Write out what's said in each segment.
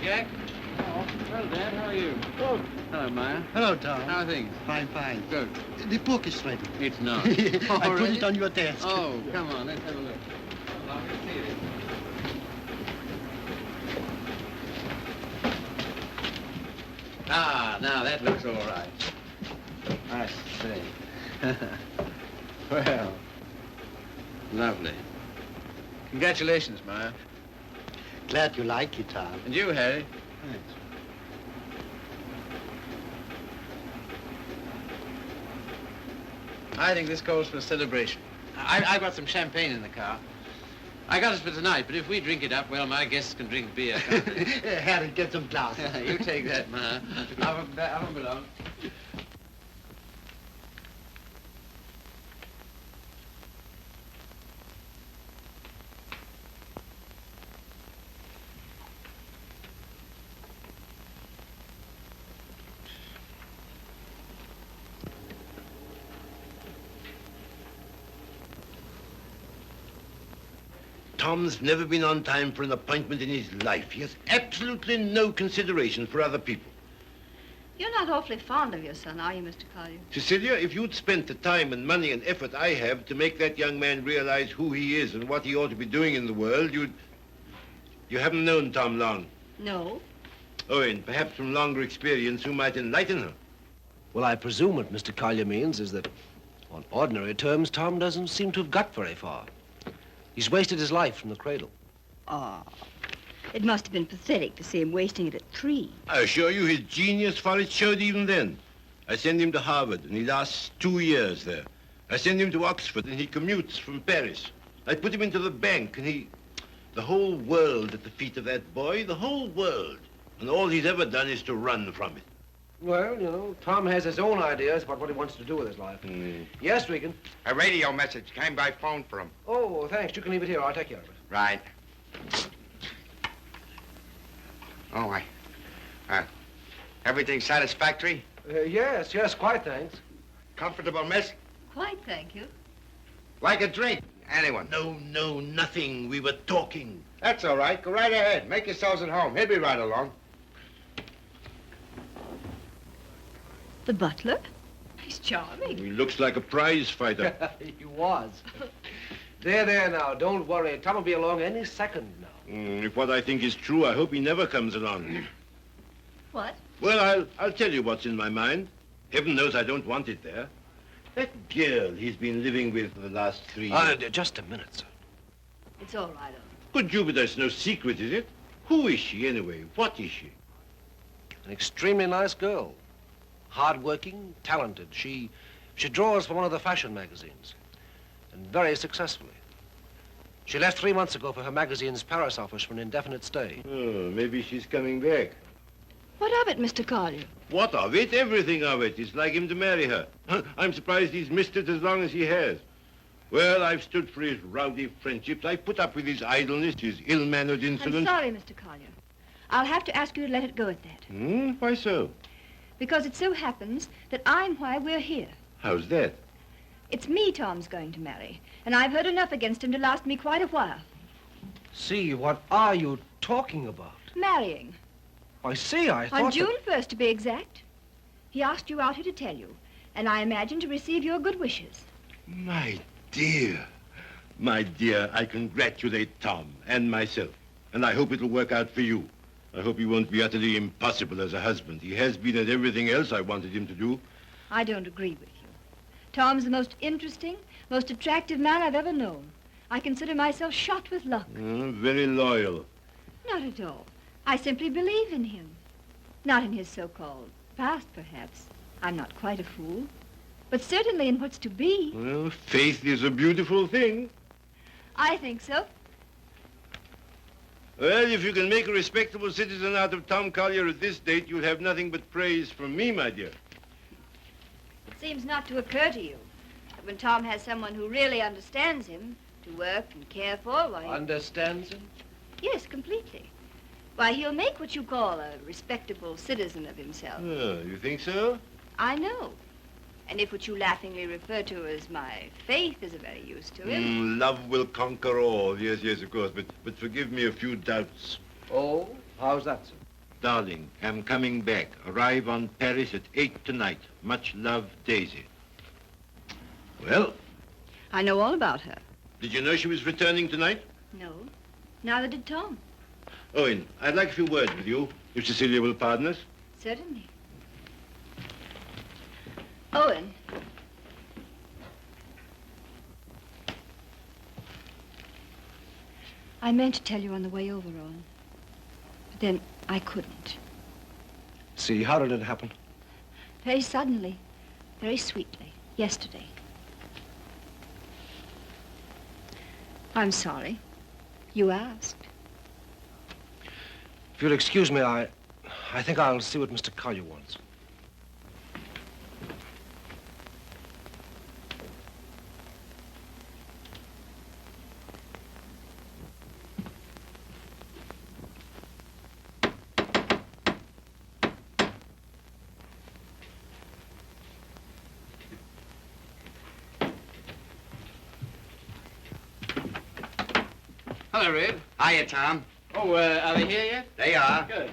Jack. Oh, well, Dad, how are you? Oh. Hello, Maya. Hello, Tom. How are things? Fine, fine. Good. The book is ready. It's not. I put it on your desk. Oh, come on, let's have a look. Well, let me see it. Ah, now that looks all right. I see. Well, lovely. Congratulations, Maya. Glad you like it, Tom. And you, Harry. Thanks. I think this calls for a celebration. I brought some champagne in the car. I got it for tonight, but if we drink it up, well, my guests can drink beer, can't they? Harry, get some glasses. You take that, Ma. Have them belong. Tom's never been on time for an appointment in his life. He has absolutely no consideration for other people. You're not awfully fond of your son, are you, Mr. Collier? Cecelia, if you'd spent the time and money and effort I have to make that young man realize who he is and what he ought to be doing in the world, You haven't known Tom long. No. Owen, perhaps from longer experience, you might enlighten her. Well, I presume what Mr. Collier means is that, on ordinary terms, Tom doesn't seem to have got very far. He's wasted his life from the cradle. Oh, it must have been pathetic to see him wasting it at 3. I assure you his genius for it showed even then. I send him to Harvard, and he lasts 2 years there. I send him to Oxford, and he commutes from Paris. I put him into the bank, and the whole world at the feet of that boy, the whole world. And all he's ever done is to run from it. Well, you know, Tom has his own ideas about what he wants to do with his life. Yes, Regan? A radio message came by phone for him. Oh, thanks. You can leave it here. I'll take care of it. Right. Oh, everything satisfactory? Yes, quite, thanks. Comfortable, miss? Quite, thank you. Like a drink? Anyone? No, nothing. We were talking. That's all right. Go right ahead. Make yourselves at home. He'll be right along. The butler? He's charming. He looks like a prize fighter. He was. There now. Don't worry. Tom will be along any second now. If what I think is true, I hope he never comes along. What? Well, I'll tell you what's in my mind. Heaven knows I don't want it there. That girl he's been living with for the last 3 years. Just a minute, sir. It's all right, Owen. Good Jupiter, it's no secret, is it? Who is she, anyway? What is she? An extremely nice girl. Hard-working, talented. She draws for one of the fashion magazines. And very successfully. She left 3 months ago for her magazine's Paris office for an indefinite stay. Oh, maybe she's coming back. What of it, Mr. Collier? What of it? Everything of it. It's like him to marry her. I'm surprised he's missed it as long as he has. Well, I've stood for his rowdy friendships. I put up with his idleness, his ill-mannered insolence. I'm sorry, Mr. Collier. I'll have to ask you to let it go at that. Why so? Because it so happens that I'm why we're here. How's that? It's me Tom's going to marry, and I've heard enough against him to last me quite a while. See, what are you talking about? Marrying. I see, I thought On June 1st, to be exact. He asked you out here to tell you, and I imagine to receive your good wishes. My dear, I congratulate Tom and myself, and I hope it'll work out for you. I hope he won't be utterly impossible as a husband. He has been at everything else I wanted him to do. I don't agree with you. Tom's the most interesting, most attractive man I've ever known. I consider myself shot with luck. Very loyal. Not at all. I simply believe in him. Not in his so-called past, perhaps. I'm not quite a fool. But certainly in what's to be. Well, faith is a beautiful thing. I think so. Well, if you can make a respectable citizen out of Tom Collier at this date, you'll have nothing but praise from me, my dear. It seems not to occur to you that when Tom has someone who really understands him to work and care for, why... Understands him? Yes, completely. Why, he'll make what you call a respectable citizen of himself. Oh, you think so? I know. And if what you laughingly refer to as my faith is of any use to him... Love will conquer all. Yes, of course. But forgive me a few doubts. Oh, how's that, sir? Darling, I'm coming back. Arrive on Paris at 8 tonight. Much love, Daisy. Well, I know all about her. did you know she was returning tonight? No. Neither did Tom. Owen, I'd like a few words with you, if Cecelia will pardon us. Certainly. Owen. I meant to tell you on the way over, Owen. But then I couldn't. See, how did it happen? Very suddenly, very sweetly, yesterday. I'm sorry. You asked. If you'll excuse me, I think I'll see what Mr. Collier wants. Hello, Red. Hiya, Tom. Oh, are they here yet? They are. Good.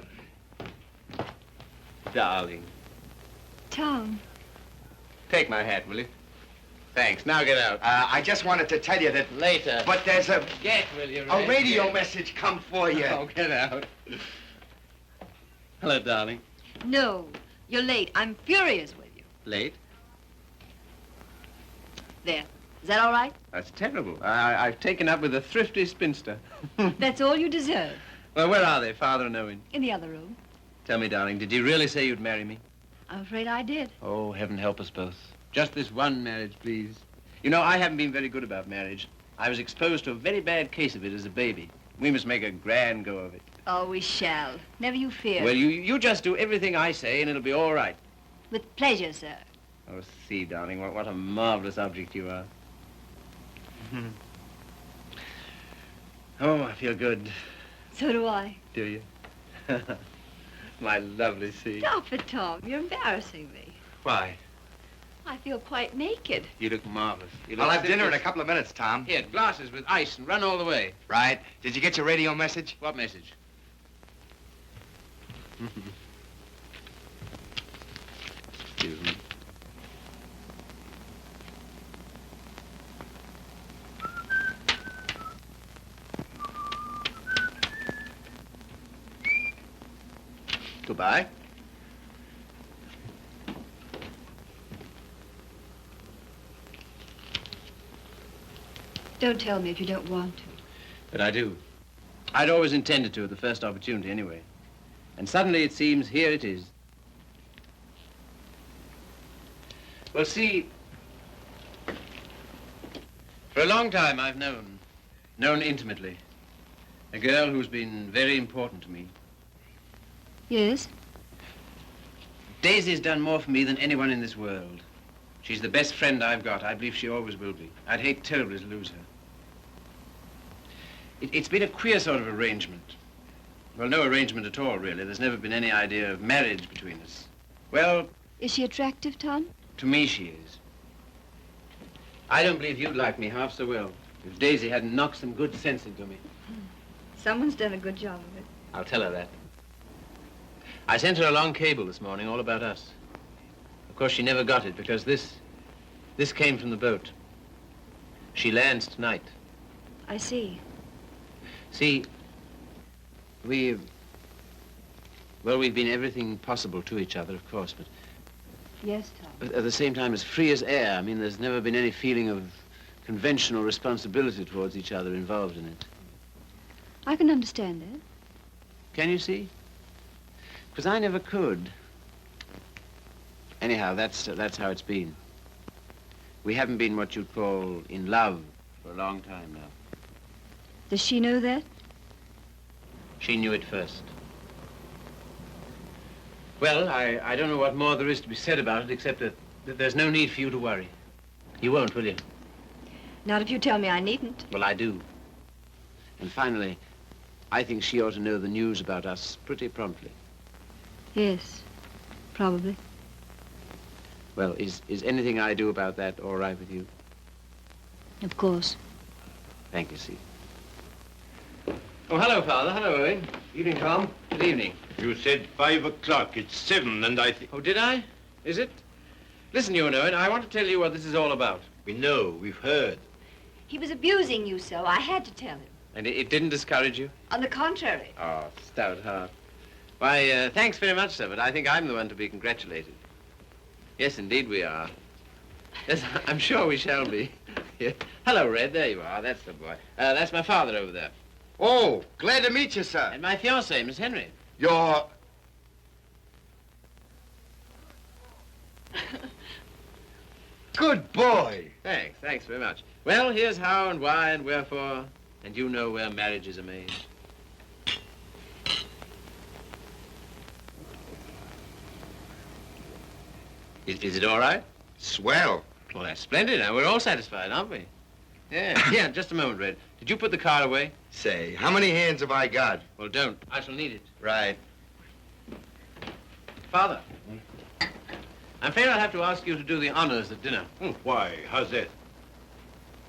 Darling. Tom. Take my hat, will you? Thanks. Now get out. I just wanted to tell you that... Later. But there's a Get, will you, a Red? radio Get. message come for you. Oh, get out. Hello, darling. No, you're late. I'm furious with you. Late? There. Is that all right? That's terrible. I've taken up with a thrifty spinster. That's all you deserve. Well, where are they, Father and Owen? In the other room. Tell me, darling, did you really say you'd marry me? I'm afraid I did. Oh, heaven help us both. Just this one marriage, please. You know, I haven't been very good about marriage. I was exposed to a very bad case of it as a baby. We must make a grand go of it. Oh, we shall. Never you fear. Well, you just do everything I say, and it'll be all right. With pleasure, sir. Oh, see, darling, what a marvelous object you are. Oh, I feel good. So do I. Do you? My lovely sea. Stop it, Tom. You're embarrassing me. Why? I feel quite naked. You look marvelous. You I'll look have dinner in a simply- couple of minutes, Tom. Here, glasses with ice and run all the way. Right. Did you get your radio message? What message? Excuse me. Goodbye. Don't tell me if you don't want to. But I do. I'd always intended to at the first opportunity anyway. And suddenly it seems here it is. Well, see, for a long time I've known intimately, a girl who's been very important to me. Yes? Daisy's done more for me than anyone in this world. She's the best friend I've got. I believe she always will be. I'd hate terribly to lose her. It's been a queer sort of arrangement. Well, no arrangement at all, really. There's never been any idea of marriage between us. Well, Is she attractive, Tom? to me she is. I don't believe you'd like me half so well if Daisy hadn't knocked some good sense into me. Someone's done a good job of it. I'll tell her that. I sent her a long cable this morning all about us. Of course, she never got it because this came from the boat. She lands tonight. I see. See, we've been everything possible to each other, of course, but Yes, Tom. at the same time as free as air. I mean, there's never been any feeling of conventional responsibility towards each other involved in it. I can understand that. Can you see? Because I never could. Anyhow, that's how it's been. We haven't been what you'd call in love for a long time now. Does she know that? She knew it first. Well, I don't know what more there is to be said about it, except that there's no need for you to worry. You won't, will you? Not if you tell me I needn't. Well, I do. And finally, I think she ought to know the news about us pretty promptly. Yes, probably. Well, is anything I do about that all right with you? Of course. Thank you, see. Oh, hello, Father. Hello, Owen. Evening, Tom. Good evening. You said 5 o'clock. It's 7, and I think... Oh, did I? Is it? Listen, you and Owen, I want to tell you what this is all about. We know. We've heard. He was abusing you so. I had to tell him. And it didn't discourage you? On the contrary. Oh, stout heart. Why, thanks very much, sir, but I think I'm the one to be congratulated. Yes, indeed we are. Yes, I'm sure we shall be. Yeah. Hello, Red. There you are. That's the boy. That's my father over there. Oh, glad to meet you, sir. And my fiancée, Miss Henry. You're... Good boy. Thanks very much. Well, here's how and why and wherefore, and you know where marriages are made. Is it all right? Swell. Well, that's splendid. Now, we're all satisfied, aren't we? Yeah, yeah, just a moment, Red. Did you put the car away? Say, how many hands have I got? Well, don't. I shall need it. Right. Father, I'm afraid I'll have to ask you to do the honors at dinner. Why? How's that?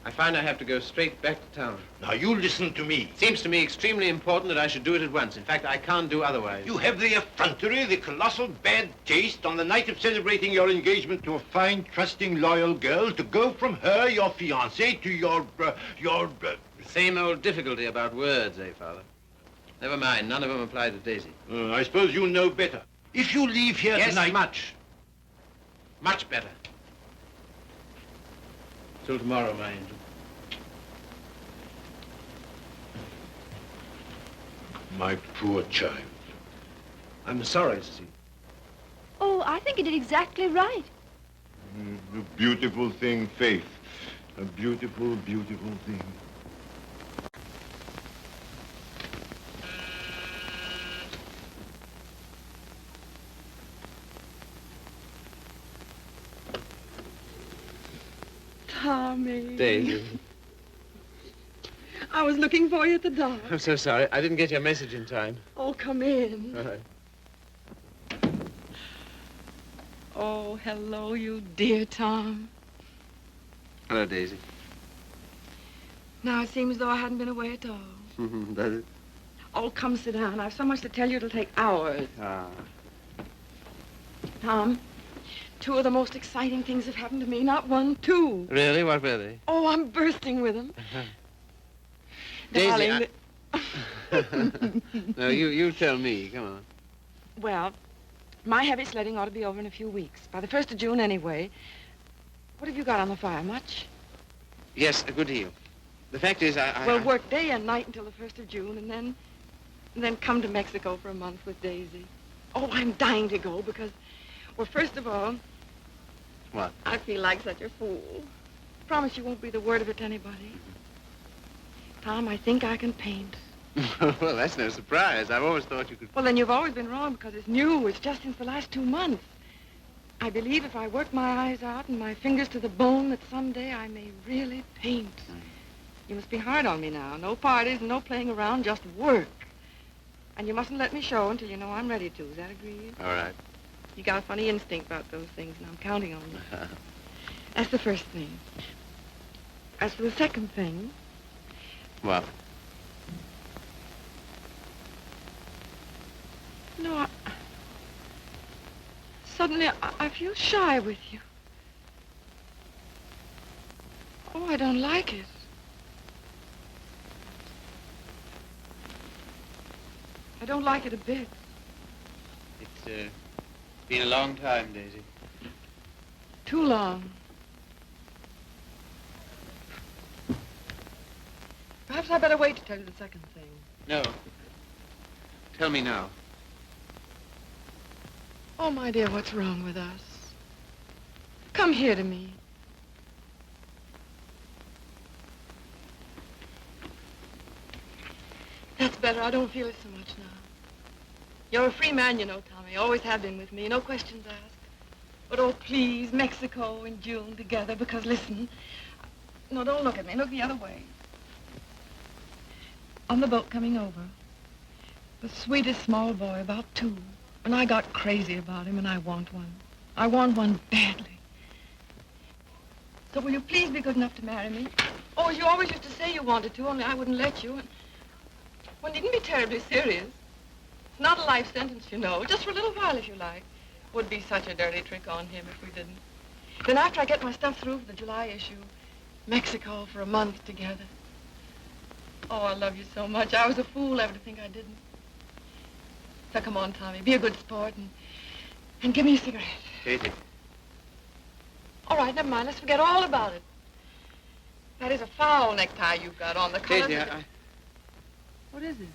I find I have to go straight back to town. Now, you listen to me. It seems to me extremely important that I should do it at once. In fact, I can't do otherwise. You have the effrontery, the colossal bad taste on the night of celebrating your engagement to a fine, trusting, loyal girl to go from her, your fiancée, to your... The same old difficulty about words, eh, Father? Never mind. None of them apply to Daisy. I suppose you know better. If you leave here Yes, tonight... much. Much better. Till tomorrow, my angel. My poor child. I'm sorry, Cecelia. Oh, I think you did exactly right. A beautiful thing, Faith. A beautiful, beautiful thing. Tommy. Daisy. I was looking for you at the door. I'm so sorry. I didn't get your message in time. Oh, come in. All right. Oh, hello, you dear Tom. Hello, Daisy. Now it seems as though I hadn't been away at all. Does it? Oh, come sit down. I've so much to tell you it'll take hours. Ah. Tom, two of the most exciting things have happened to me. Not one, two. Really? What were they? Oh, I'm bursting with them. Daisy, Darling, No, you tell me. Come on. well, my heavy sledding ought to be over in a few weeks. By the 1st of June, anyway. What have you got on the fire? Much? Yes, a good deal. The fact is, Well, work day and night until the 1st of June, and then come to Mexico for a month with Daisy. Oh, I'm dying to go because, well, first of all... What? I feel like such a fool. Promise you won't breathe a word of it to anybody. Tom, I think I can paint. Well, that's no surprise. I've always thought you could... Well, then you've always been wrong because it's new. It's just since the last 2 months. I believe if I work my eyes out and my fingers to the bone that someday I may really paint. You must be hard on me now. No parties, no playing around, just work. And you mustn't let me show until you know I'm ready to. Is that agreed? All right. You got a funny instinct about those things, and I'm counting on you. That's the first thing. As for the second thing... What? No, suddenly I feel shy with you. Oh, I don't like it. I don't like it a bit. It's been a long time, Daisy. Too long. Perhaps I better wait to tell you the second thing. No. Tell me now. Oh, my dear, what's wrong with us? Come here to me. That's better. I don't feel it so much now. You're a free man, you know, Tommy. Always have been with me. No questions asked. But, oh, please, Mexico in June together, because, listen. No, don't look at me. Look the other way. On the boat coming over, the sweetest small boy, about 2. And I got crazy about him, and I want one. I want one badly. So will you please be good enough to marry me? Oh, as you always used to say you wanted to, only I wouldn't let you. And, well, needn't be terribly serious. Not a life sentence, you know. Just for a little while, if you like. Would be such a dirty trick on him if we didn't. Then after I get my stuff through for the July issue, Mexico for a month together. Oh, I love you so much. I was a fool ever to think I didn't. So come on, Tommy. Be a good sport and give me a cigarette. Daisy. All right, never mind. Let's forget all about it. That is a foul necktie you've got on. The color... Daisy, What is it?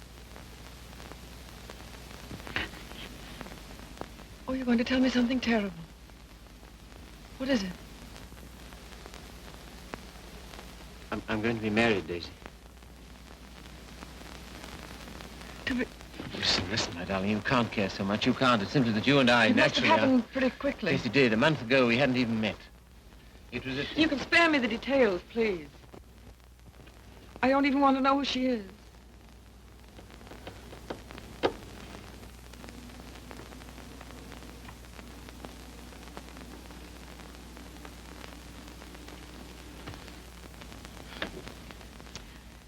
Oh, you're going to tell me something terrible. What is it? I'm going to be married, Daisy. To be... Listen, my darling, you can't care so much. You can't. It's simply that you and I It must have naturally happened pretty quickly. Yes, it did. A month ago, we hadn't even met. It was at... You can spare me the details, please. I don't even want to know who she is.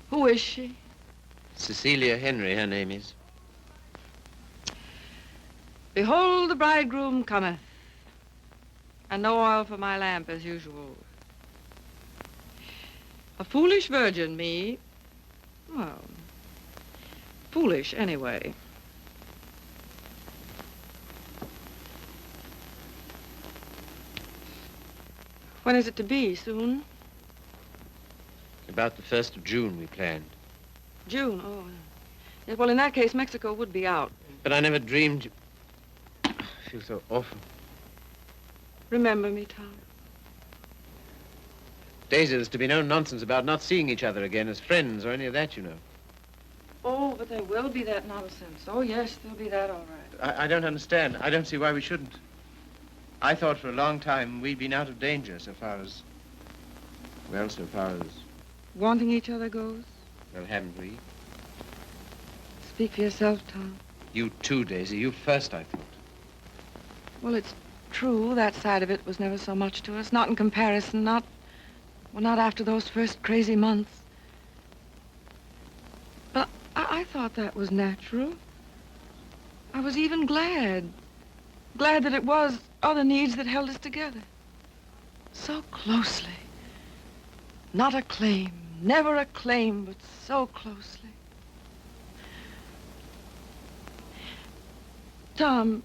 Who is she? Cecelia Henry, her name is. Behold, the bridegroom cometh, and no oil for my lamp as usual. A foolish virgin, me. Well, foolish anyway. When is it to be? Soon? About the 1st of June, we planned. June, oh. Yeah, well, in that case, Mexico would be out. But I never dreamed... I feel so awful. Remember me, Tom. Daisy, there's to be no nonsense about not seeing each other again as friends or any of that, you know. Oh, but there will be that nonsense. Oh, yes, there'll be that, all right. I don't understand. I don't see why we shouldn't. I thought for a long time we'd been out of danger so far as... Well, so far as... Wanting each other goes? Well, haven't we? Speak for yourself, Tom. You too, Daisy. You first, I thought. Well, it's true. That side of it was never so much to us. Not in comparison. Not after those first crazy months. But I thought that was natural. I was even glad. Glad that it was other needs that held us together. So closely. Not a claim. Never a claim, but so closely. Tom,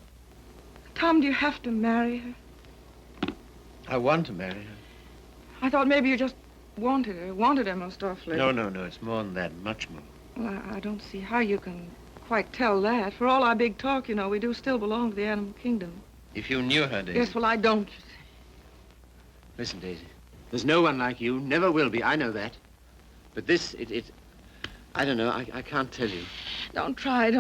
do you have to marry her? I want to marry her. I thought maybe you just wanted her most awfully. No, it's more than that, much more. Well, I don't see how you can quite tell that. For all our big talk, you know, we do still belong to the animal kingdom. If you knew her, Daisy... Yes, well, I don't, you see. Listen, Daisy, there's no one like you, never will be, I know that. But this, I don't know, I can't tell you. Don't try.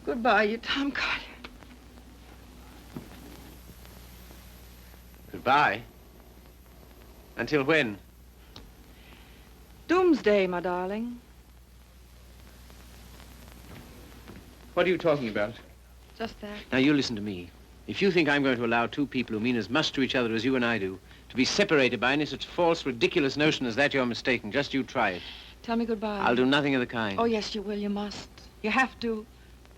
Goodbye, you Tom Collier. Goodbye? Until when? Doomsday, my darling. What are you talking about? Just that. Now, you listen to me. If you think I'm going to allow two people who mean as much to each other as you and I do to be separated by any such false, ridiculous notion as that, you're mistaken. Just you try it. Tell me goodbye. I'll do nothing of the kind. Oh, yes, you will. You must. You have to.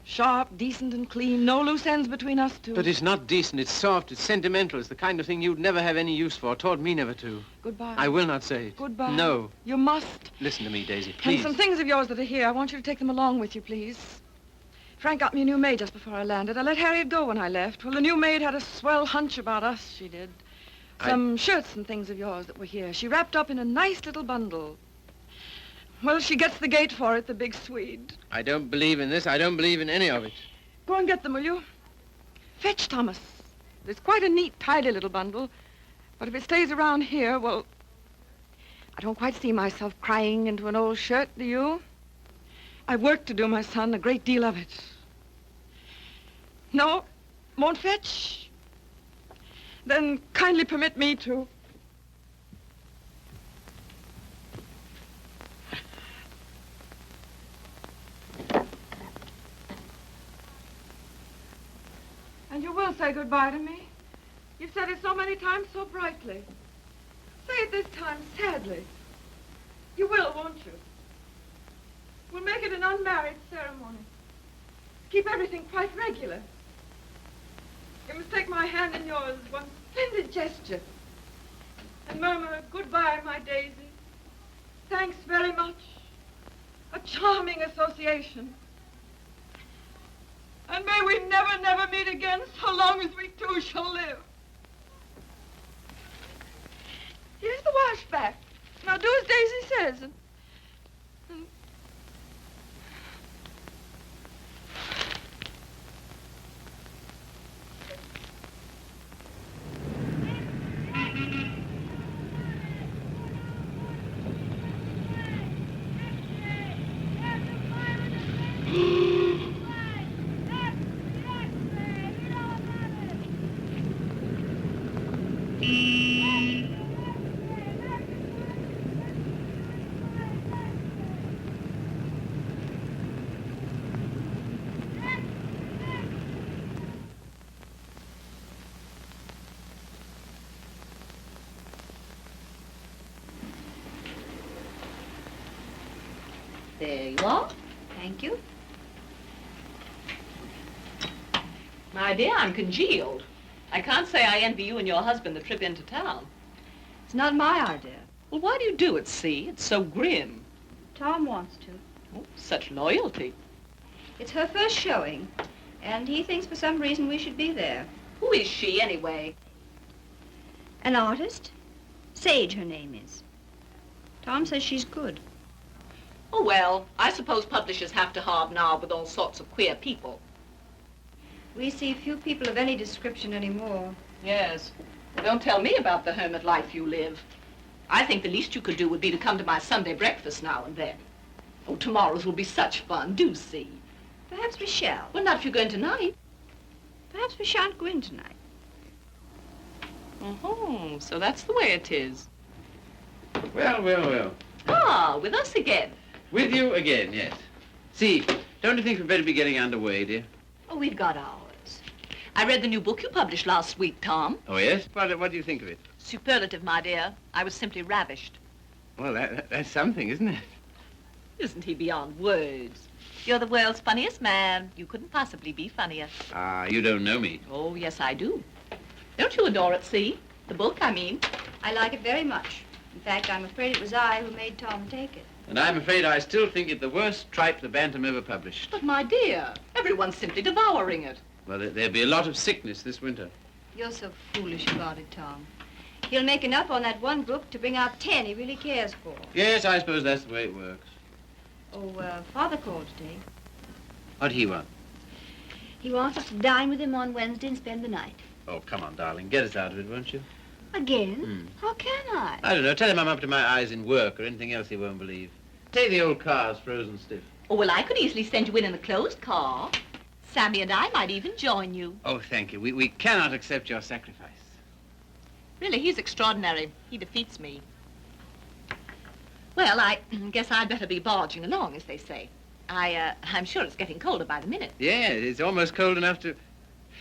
Sharp, decent, and clean. No loose ends between us two. But it's not decent. It's soft. It's sentimental. It's the kind of thing you'd never have any use for. Taught me never to. Goodbye. I will not say it. Goodbye. No. You must. Listen to me, Daisy, please. And some things of yours that are here, I want you to take them along with you, please. Frank got me a new maid just before I landed. I let Harriet go when I left. Well, the new maid had a swell hunch about us, she did. Some shirts and things of yours that were here. She wrapped up in a nice little bundle. Well, she gets the gate for it, the big Swede. I don't believe in this. I don't believe in any of it. Go and get them, will you? Fetch Thomas. It's quite a neat, tidy little bundle. But if it stays around here, well, I don't quite see myself crying into an old shirt, do you? I've work to do, my son, a great deal of it. No? Won't fetch? Then kindly permit me to. And you will say goodbye to me? You've said it so many times so brightly. Say it this time sadly. You will, won't you? We'll make it an unmarried ceremony. Keep everything quite regular. You must take my hand in yours, one splendid gesture. And murmur, goodbye, my Daisy. Thanks very much. A charming association. And may we never, never meet again so long as we two shall live. Here's the wash back. Now do as Daisy says. There you are. Thank you. My dear, I'm congealed. I can't say I envy you and your husband the trip into town. It's not my idea. Well, why do you do it, see? It's so grim. Tom wants to. Oh, such loyalty. It's her first showing, and he thinks for some reason we should be there. Who is she, anyway? An artist? Sage, her name is. Tom says she's good. Oh, well, I suppose publishers have to hobnob with all sorts of queer people. We see few people of any description anymore. Yes. Well, don't tell me about the hermit life you live. I think the least you could do would be to come to my Sunday breakfast now and then. Oh, tomorrow's will be such fun. Do see. Perhaps we shall. Well, not if you're going tonight. Perhaps we shan't go in tonight. Oh, so that's the way it is. Well, well, well. Ah, with us again. With you again, yes. See, don't you think we'd better be getting underway, dear? Oh, we've got ours. I read the new book you published last week, Tom. Oh, yes? What do you think of it? Superlative, my dear. I was simply ravished. Well, that's something, isn't it? Isn't he beyond words? You're the world's funniest man. You couldn't possibly be funnier. Ah, you don't know me. Oh, yes, I do. Don't you adore it, see? The book, I mean. I like it very much. In fact, I'm afraid it was I who made Tom take it. And I'm afraid I still think it the worst tripe the Bantam ever published. But, my dear, everyone's simply devouring it. Well, there'll be a lot of sickness this winter. You're so foolish about it, Tom. He'll make enough on that one book to bring out 10 he really cares for. Yes, I suppose that's the way it works. Oh, Father called today. What'd he want? He wants us to dine with him on Wednesday and spend the night. Oh, come on, darling. Get us out of it, won't you? Again? How can I? I don't know. Tell him I'm up to my eyes in work or anything else he won't believe. Say the old car's frozen stiff. Oh, well, I could easily send you in a closed car. Sammy and I might even join you. Oh, thank you. We cannot accept your sacrifice. Really, he's extraordinary. He defeats me. Well, I guess I'd better be barging along, as they say. I'm sure it's getting colder by the minute. Yeah, it's almost cold enough to...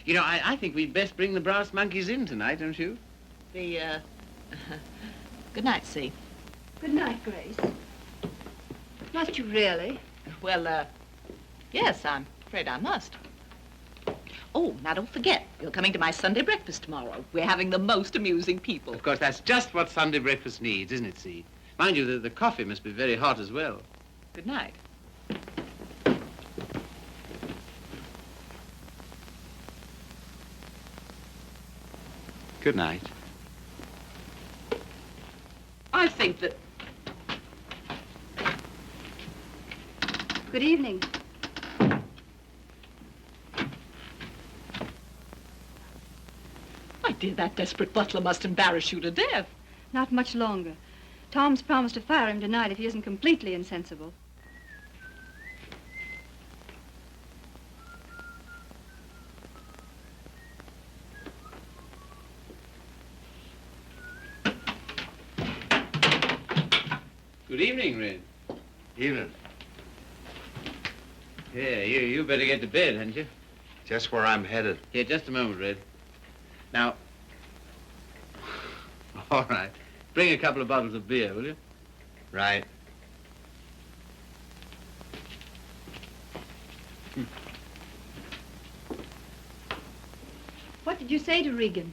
You know, I think we'd best bring the brass monkeys in tonight, don't you? Good night, See. Good night, Grace. Must you really? Well, yes, I'm afraid I must. Oh, now don't forget, you're coming to my Sunday breakfast tomorrow. We're having the most amusing people. Of course, that's just what Sunday breakfast needs, isn't it, See? Mind you, the coffee must be very hot as well. Good night. Good night. I think that... Good evening. My dear, that desperate butler must embarrass you to death. Not much longer. Tom's promised to fire him tonight if he isn't completely insensible. Good evening, Red. Evening. Yeah, you better get to bed, hadn't you? Just where I'm headed. Here, just a moment, Red. Now... All right. Bring a couple of bottles of beer, will you? Right. What did you say to Regan?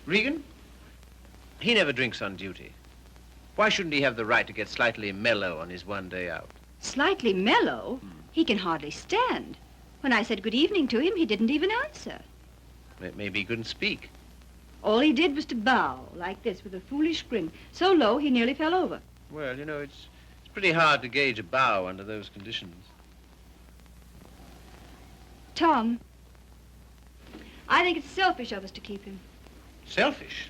Regan? He never drinks on duty. Why shouldn't he have the right to get slightly mellow on his one day out? Slightly mellow? He can hardly stand. When I said good evening to him, he didn't even answer. Maybe he couldn't speak. All he did was to bow, like this, with a foolish grin, so low he nearly fell over. Well, you know, it's pretty hard to gauge a bow under those conditions. Tom, I think it's selfish of us to keep him. Selfish?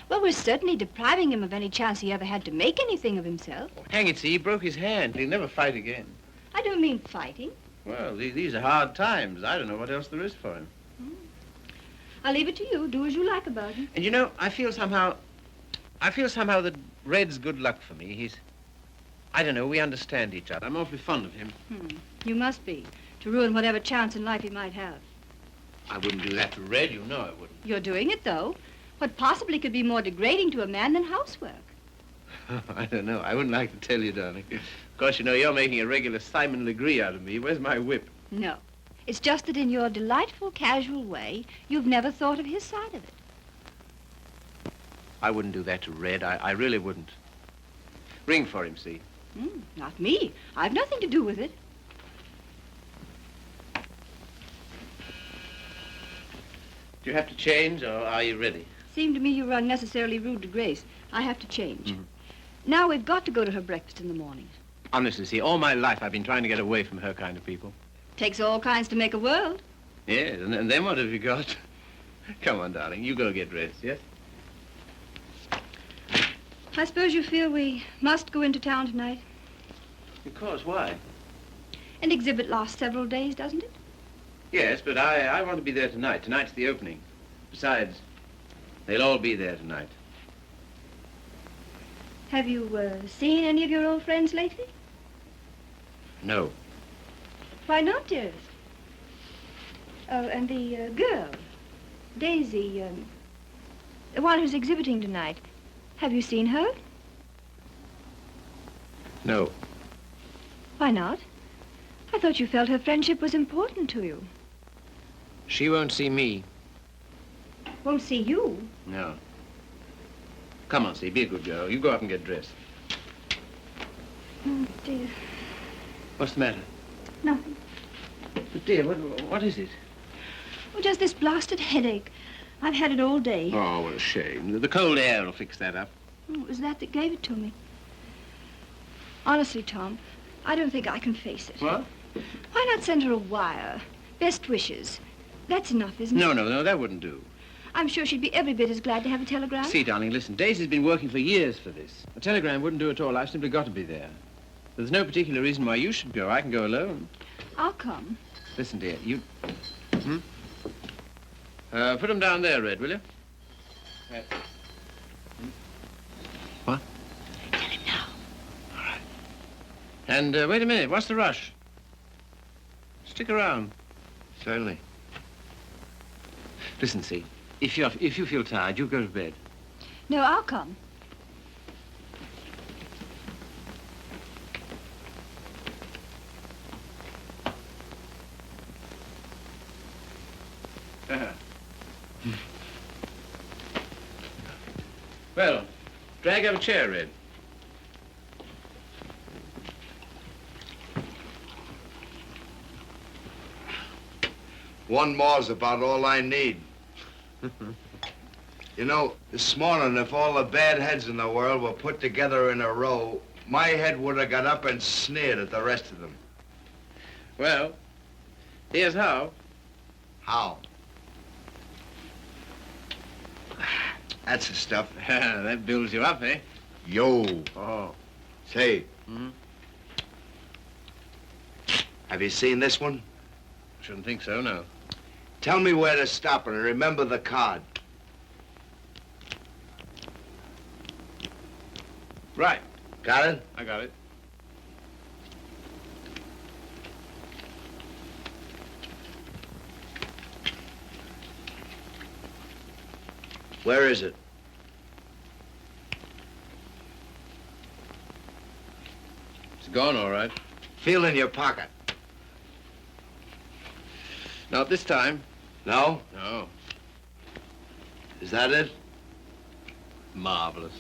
Well, we're certainly depriving him of any chance he ever had to make anything of himself. Oh, hang it, see, he broke his hand. He'll never fight again. I don't mean fighting. Well, these are hard times. I don't know what else there is for him. I'll leave it to you. Do as you like about him. And you know, I feel somehow that Red's good luck for me. I don't know, we understand each other. I'm awfully fond of him. You must be, to ruin whatever chance in life he might have. I wouldn't do that to Red, you know I wouldn't. You're doing it, though. What possibly could be more degrading to a man than housework? I don't know. I wouldn't like to tell you, darling. Of course, you know, you're making a regular Simon Legree out of me. Where's my whip? No. It's just that in your delightful, casual way, you've never thought of his side of it. I wouldn't do that to Red. I really wouldn't. Ring for him, see? Not me. I've nothing to do with it. Do you have to change, or are you ready? Seemed to me you were unnecessarily rude to Grace. I have to change. Now we've got to go to her breakfast in the morning. Honestly, see, all my life I've been trying to get away from her kind of people. Takes all kinds to make a world. Yes, and then what have you got? Come on, darling, you go get dressed, yes? I suppose you feel we must go into town tonight. Of course, why? An exhibit lasts several days, doesn't it? Yes, but I want to be there tonight. Tonight's the opening. Besides, they'll all be there tonight. Have you seen any of your old friends lately? No. Why not, dearest? Oh, and the girl, Daisy, the one who's exhibiting tonight. Have you seen her? No. Why not? I thought you felt her friendship was important to you. She won't see me. Won't see you? No. Come on, see, be a good girl. You go up and get dressed. Oh, dear. What's the matter? Nothing. But, dear, what is it? Oh, just this blasted headache. I've had it all day. Oh, what a shame. The cold air will fix that up. Oh, it was that gave it to me. Honestly, Tom, I don't think I can face it. What? Why not send her a wire? Best wishes. That's enough, isn't it? No, that wouldn't do. I'm sure she'd be every bit as glad to have a telegram. See, darling, listen, Daisy's been working for years for this. A telegram wouldn't do at all. I've simply got to be there. There's no particular reason why you should go. I can go alone. I'll come. Listen, dear, you... put them down there, Red, will you? What? Tell him now. All right. And wait a minute. What's the rush? Stick around. Certainly. Listen, see, if you feel tired, you go to bed. No, I'll come. Well, drag up a chair, Red. One more's about all I need. You know, this morning, if all the bad heads in the world were put together in a row, my head would have got up and sneered at the rest of them. Well, here's how. How? That's the stuff. That builds you up, eh? Yo. Oh. Say. Have you seen this one? Shouldn't think so, no. Tell me where to stop and remember the card. Right. Got it? I got it. Where is it? It's gone, all right. Feel in your pocket. Not this time. No? No. Is that it? Marvelous.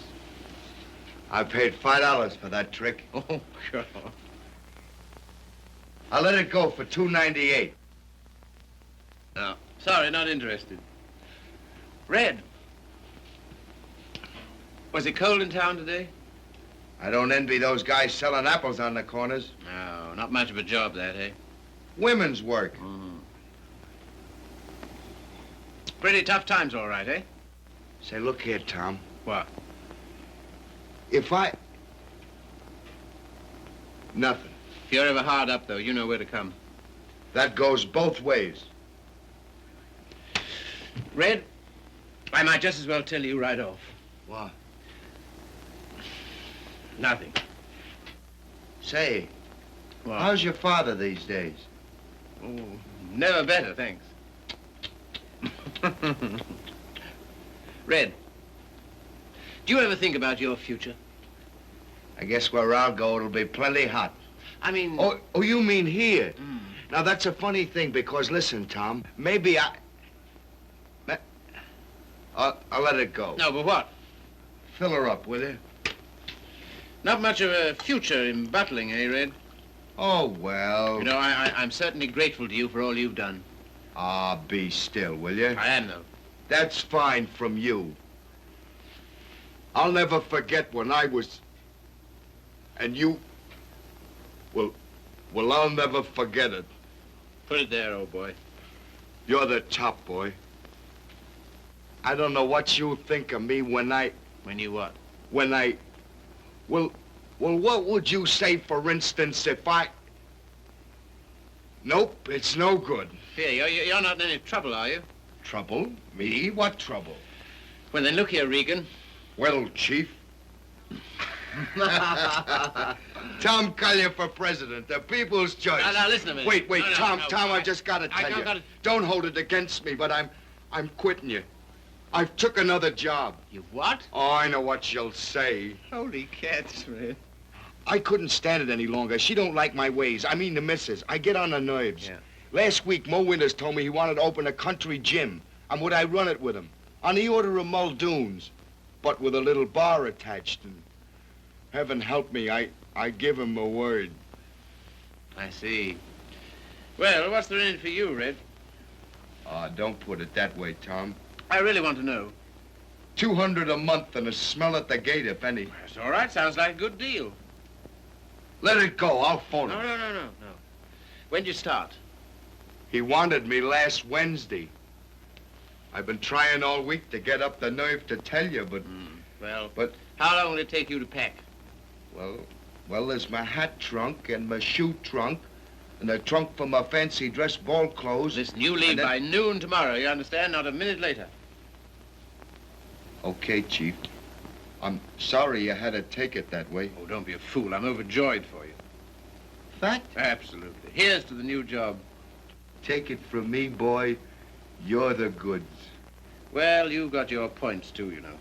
I paid $5 for that trick. Oh, sure. I'll let it go for $2.98. No, sorry, not interested. Red. Was it cold in town today? I don't envy those guys selling apples on the corners. No, not much of a job, that, eh? Women's work. Pretty tough times, all right, eh? Say, look here, Tom. What? If I... Nothing. If you're ever hard up, though, you know where to come. That goes both ways. Red, I might just as well tell you right off. What? Nothing. Say, What? how's your father these days? Oh, never better, thanks. Red, do you ever think about your future? I guess where I'll go, it'll be plenty hot. I mean... Oh, you mean here? Now, that's a funny thing, because listen, Tom, maybe I'll let it go. No, but what? Fill her up, will you? Not much of a future in Butling, eh, Red? Oh, well. You know, I'm certainly grateful to you for all you've done. Ah, be still, will you? I am, though. That's fine from you. I'll never forget when I was... And you... Well, I'll never forget it. Put it there, old boy. You're the top, boy. I don't know what you think of me when I... When you what? When I... Well, what would you say, for instance, if I... Nope, it's no good. Here, you're not in any trouble, are you? Trouble? Me? What trouble? Well, then look here, Regan. Well, Chief. Tom Collier for president, the people's choice. Now, listen a minute. Wait, No, Tom, no, I just gotta tell you. gotta... Don't hold it against me, but I'm quitting you. I've took another job. You what? Oh, I know what you'll say. Holy cats, man. I couldn't stand it any longer. She don't like my ways. I mean the missus. I get on her nerves. Yeah. Last week, Mo Winters told me he wanted to open a country gym. And would I run it with him? On the order of Muldoon's, but with a little bar attached. And heaven help me, I give him a word. I see. Well, what's there in it for you, Red? Don't put it that way, Tom. I really want to know. $200 a month and a smell at the gate, if any. That's all right. Sounds like a good deal. Let it go. I'll phone him. No. When'd you start? He wanted me last Wednesday. I've been trying all week to get up the nerve to tell you, but... But how long will it take you to pack? Well, there's my hat trunk and my shoe trunk and a trunk for my fancy dress ball clothes. Listen, you leave by noon tomorrow, you understand? Not a minute later. Okay, Chief. I'm sorry you had to take it that way. Oh, don't be a fool. I'm overjoyed for you. Fact? Absolutely. Here's to the new job. Take it from me, boy. You're the goods. Well, you've got your points, too, you know.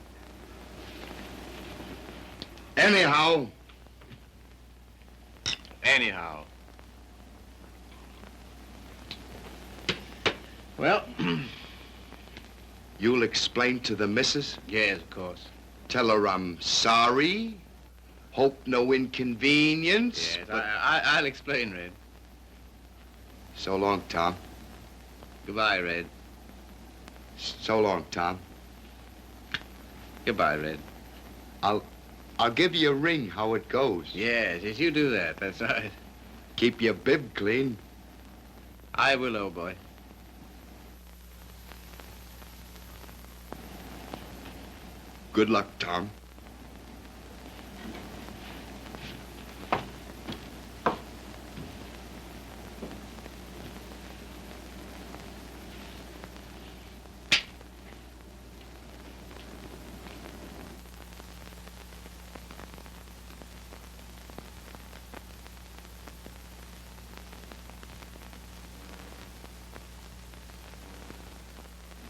Anyhow. Well, You'll explain to the missus? yes, of course. Tell her I'm sorry. Hope no inconvenience. Yes, I'll explain, Red. So long, Tom. Goodbye, Red. So long, Tom. Goodbye, Red. I'll give you a ring how it goes. Yes, you do that. That's right. Keep your bib clean. I will, old boy. Good luck, Tom.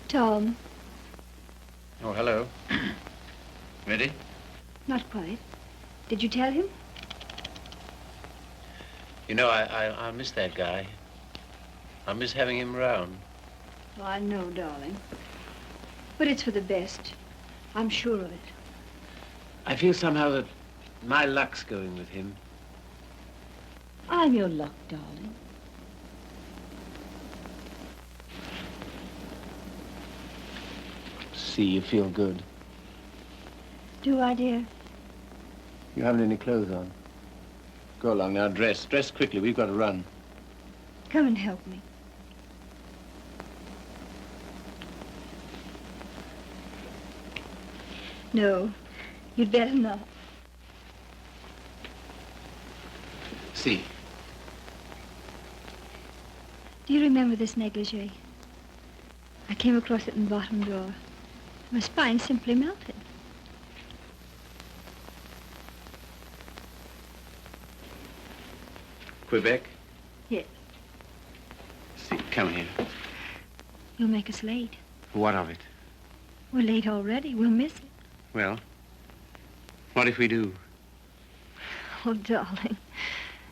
Tom, Oh, hello. Ready? not quite. Did you tell him? You know, I miss that guy. I miss having him round. Oh, I know, darling. But it's for the best. I'm sure of it. I feel somehow that my luck's going with him. I'm your luck, darling. See, you feel good. Do I, dear? You haven't any clothes on. Go along now, dress. Dress quickly, we've got to run. Come and help me. No, you'd better not. See. Do you remember this negligee? I came across it in the bottom drawer. My spine simply melted. Quebec? Yes. See, come here. You'll make us late. What of it? We're late already. We'll miss it. Well, what if we do? Oh, darling,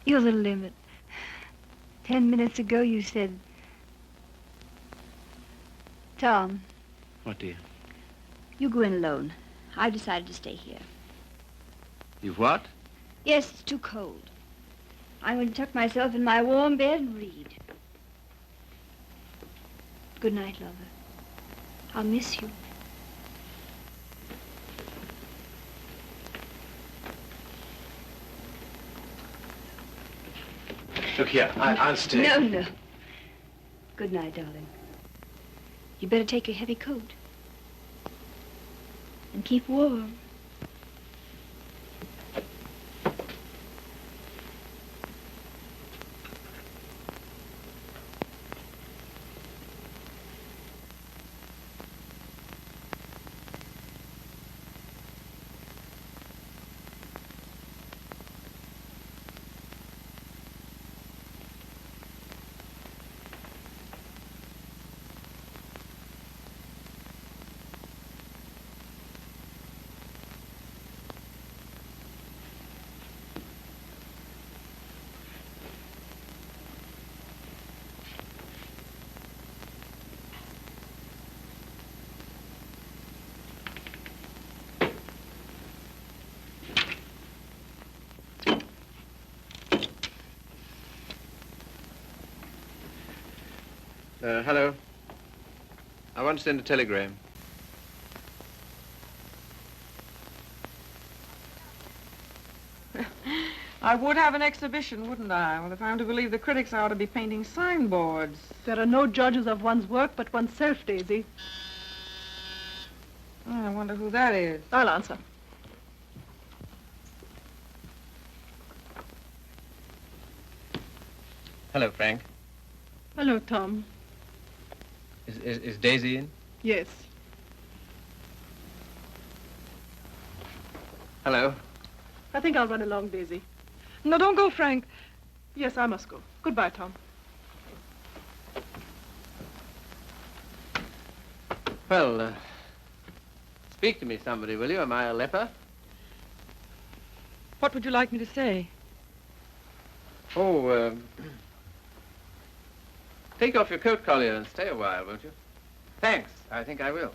you're the limit. 10 minutes ago you said... Tom. What, dear? You go in alone. I've decided to stay here. You've what? Yes, it's too cold. I'm going to tuck myself in my warm bed and read. Good night, lover. I'll miss you. Look here, I'll stay. No, no. Good night, darling. You better take your heavy coat. And keep warm. Hello. I want to send a telegram. I would have an exhibition, wouldn't I? Well, if I'm to believe the critics, I ought to be painting signboards. There are no judges of one's work but oneself, Daisy. Oh, I wonder who that is. I'll answer. Hello, Frank. Hello, Tom. Is Daisy in? Yes. Hello. I think I'll run along, Daisy. No, don't go, Frank. Yes, I must go. Goodbye, Tom. Well, speak to me, somebody, will you? Am I a leper? What would you like me to say? Oh, take off your coat, Collier, and stay a while, won't you? Thanks. I think I will.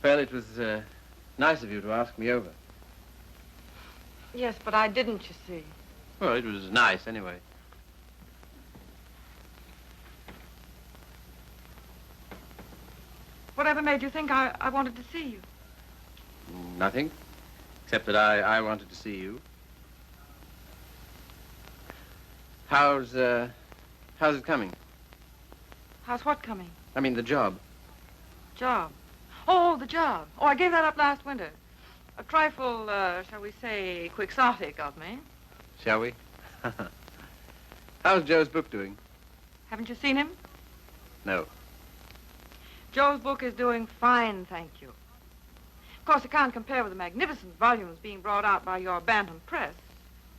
Well, it was nice of you to ask me over. Yes, but I didn't, you see. Well, it was nice, anyway. Whatever made you think I wanted to see you? Nothing, except that I wanted to see you. How's it coming? How's what coming? I mean, the job. Job. Oh, the job. Oh, I gave that up last winter. A trifle, shall we say, quixotic of me. Shall we? How's Joe's book doing? Haven't you seen him? No. Joe's book is doing fine, thank you. Of course, it can't compare with the magnificent volumes being brought out by your Bantam Press.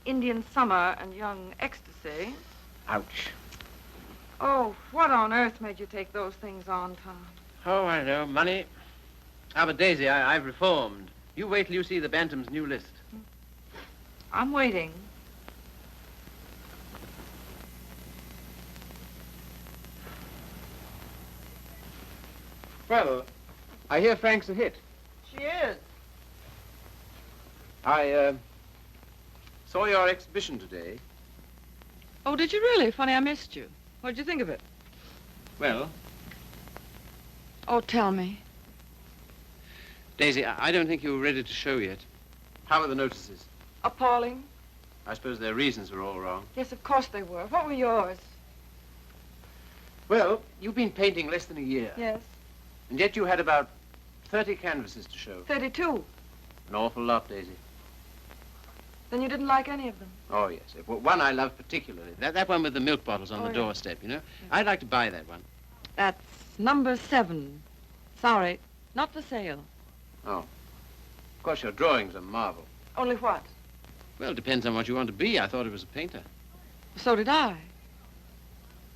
Indian Summer and Young Ecstasy. Ouch. Oh, what on earth made you take those things on, Tom? Oh, I know. Money. Ah, but Daisy, I've reformed. You wait till you see the Bantam's new list. I'm waiting. Well, I hear Frank's a hit. She is. I saw your exhibition today. Oh, did you really? Funny, I missed you. What did you think of it? Well, Oh, tell me. Daisy, I don't think you were ready to show yet. How were the notices? Appalling. I suppose their reasons were all wrong. Yes, of course they were. What were yours? Well, you've been painting less than a year. Yes. And yet you had about 30 canvases to show. 32. An awful lot, Daisy. Then you didn't like any of them? Oh, yes. Well, one I love particularly. That one with the milk bottles on Oh, the yeah. doorstep, you know? I'd like to buy that one. That's number 7. Sorry, not for sale. Oh. Of course, your drawing's a marvel. Only what? Well, it depends on what you want to be. I thought it was a painter. So did I.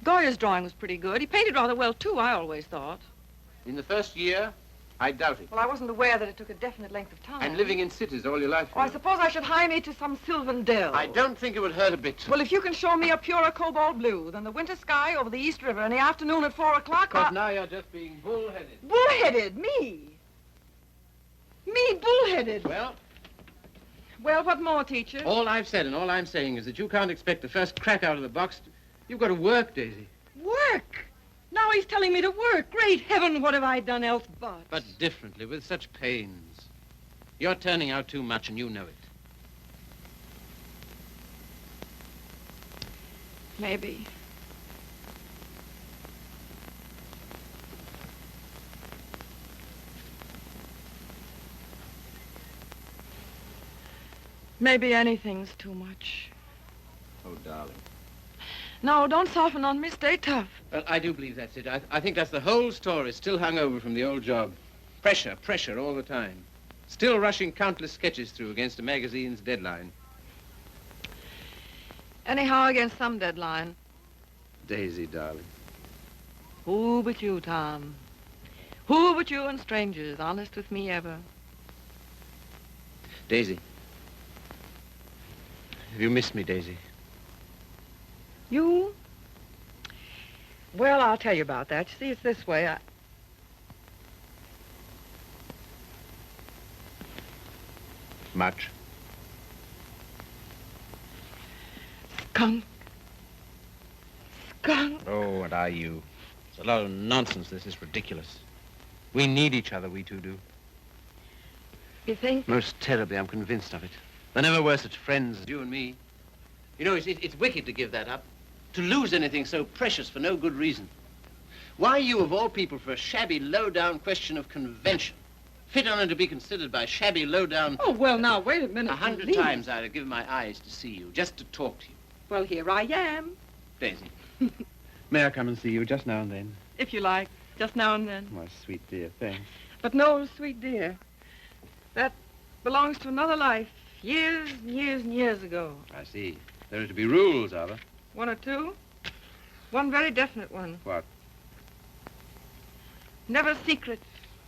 Goya's drawing was pretty good. He painted rather well, too, I always thought. In the first year, I doubt it. Well, I wasn't aware that it took a definite length of time. And living in cities all your life. Oh, I suppose I should hire me to some sylvan dell. I don't think it would hurt a bit. Well, if you can show me a purer cobalt blue than the winter sky over the East River in the afternoon at 4 o'clock, But now you're just being bullheaded. Bullheaded? Me? Me bullheaded? Well, Well, what more, teacher? all I've said and all I'm saying is that you can't expect the first crack out of the box. You've got to work, Daisy. Work? Now he's telling me to work. Great heaven, what have I done else but? But differently, with such pains. You're turning out too much and you know it. Maybe. Maybe anything's too much. Oh, darling. No, don't soften on me. Stay tough. Well, I do believe that's it. I think that's the whole story, still hung over from the old job. Pressure all the time. Still rushing countless sketches through against a magazine's deadline. Anyhow, against some deadline. Daisy, darling. Who but you, Tom? Who but you and strangers, honest with me ever? Daisy. Have you missed me, Daisy? You? Well, I'll tell you about that. You see, it's this way. Much. Skunk. Skunk. Oh, what are you? It's a lot of nonsense. This is ridiculous. We need each other, we two do. You think? Most terribly, I'm convinced of it. There never were such friends as you and me. You know, it's wicked to give that up. To lose anything so precious for no good reason. Why you, of all people, for a shabby, low-down question of convention? Fit on to be considered by shabby, low-down... Oh, well, now, wait a minute. 100 please. times I'd have given my eyes to see you, just to talk to you. Well, here I am. Daisy, may I come and see you just now and then? If you like, just now and then. My sweet dear, thanks. But no, sweet dear, that belongs to another life, years and years and years ago. I see. There are to be rules, are there? One or two. One very definite one. What? Never secret,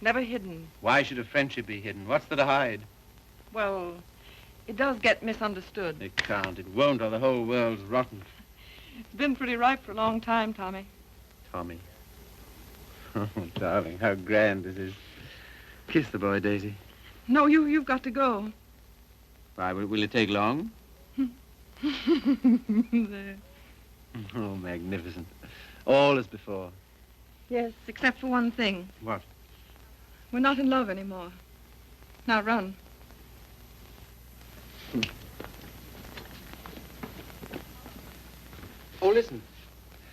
never hidden. Why should a friendship be hidden? What's there to hide? Well, it does get misunderstood. It can't. It won't, or the whole world's rotten. It's been pretty ripe for a long time, Tommy. Tommy. Oh, darling, how grand this is. Kiss the boy, Daisy. No, you've got to go. Why, will it take long? There. Oh, magnificent. All as before. Yes, except for one thing. What? We're not in love anymore. Now run. Oh, listen.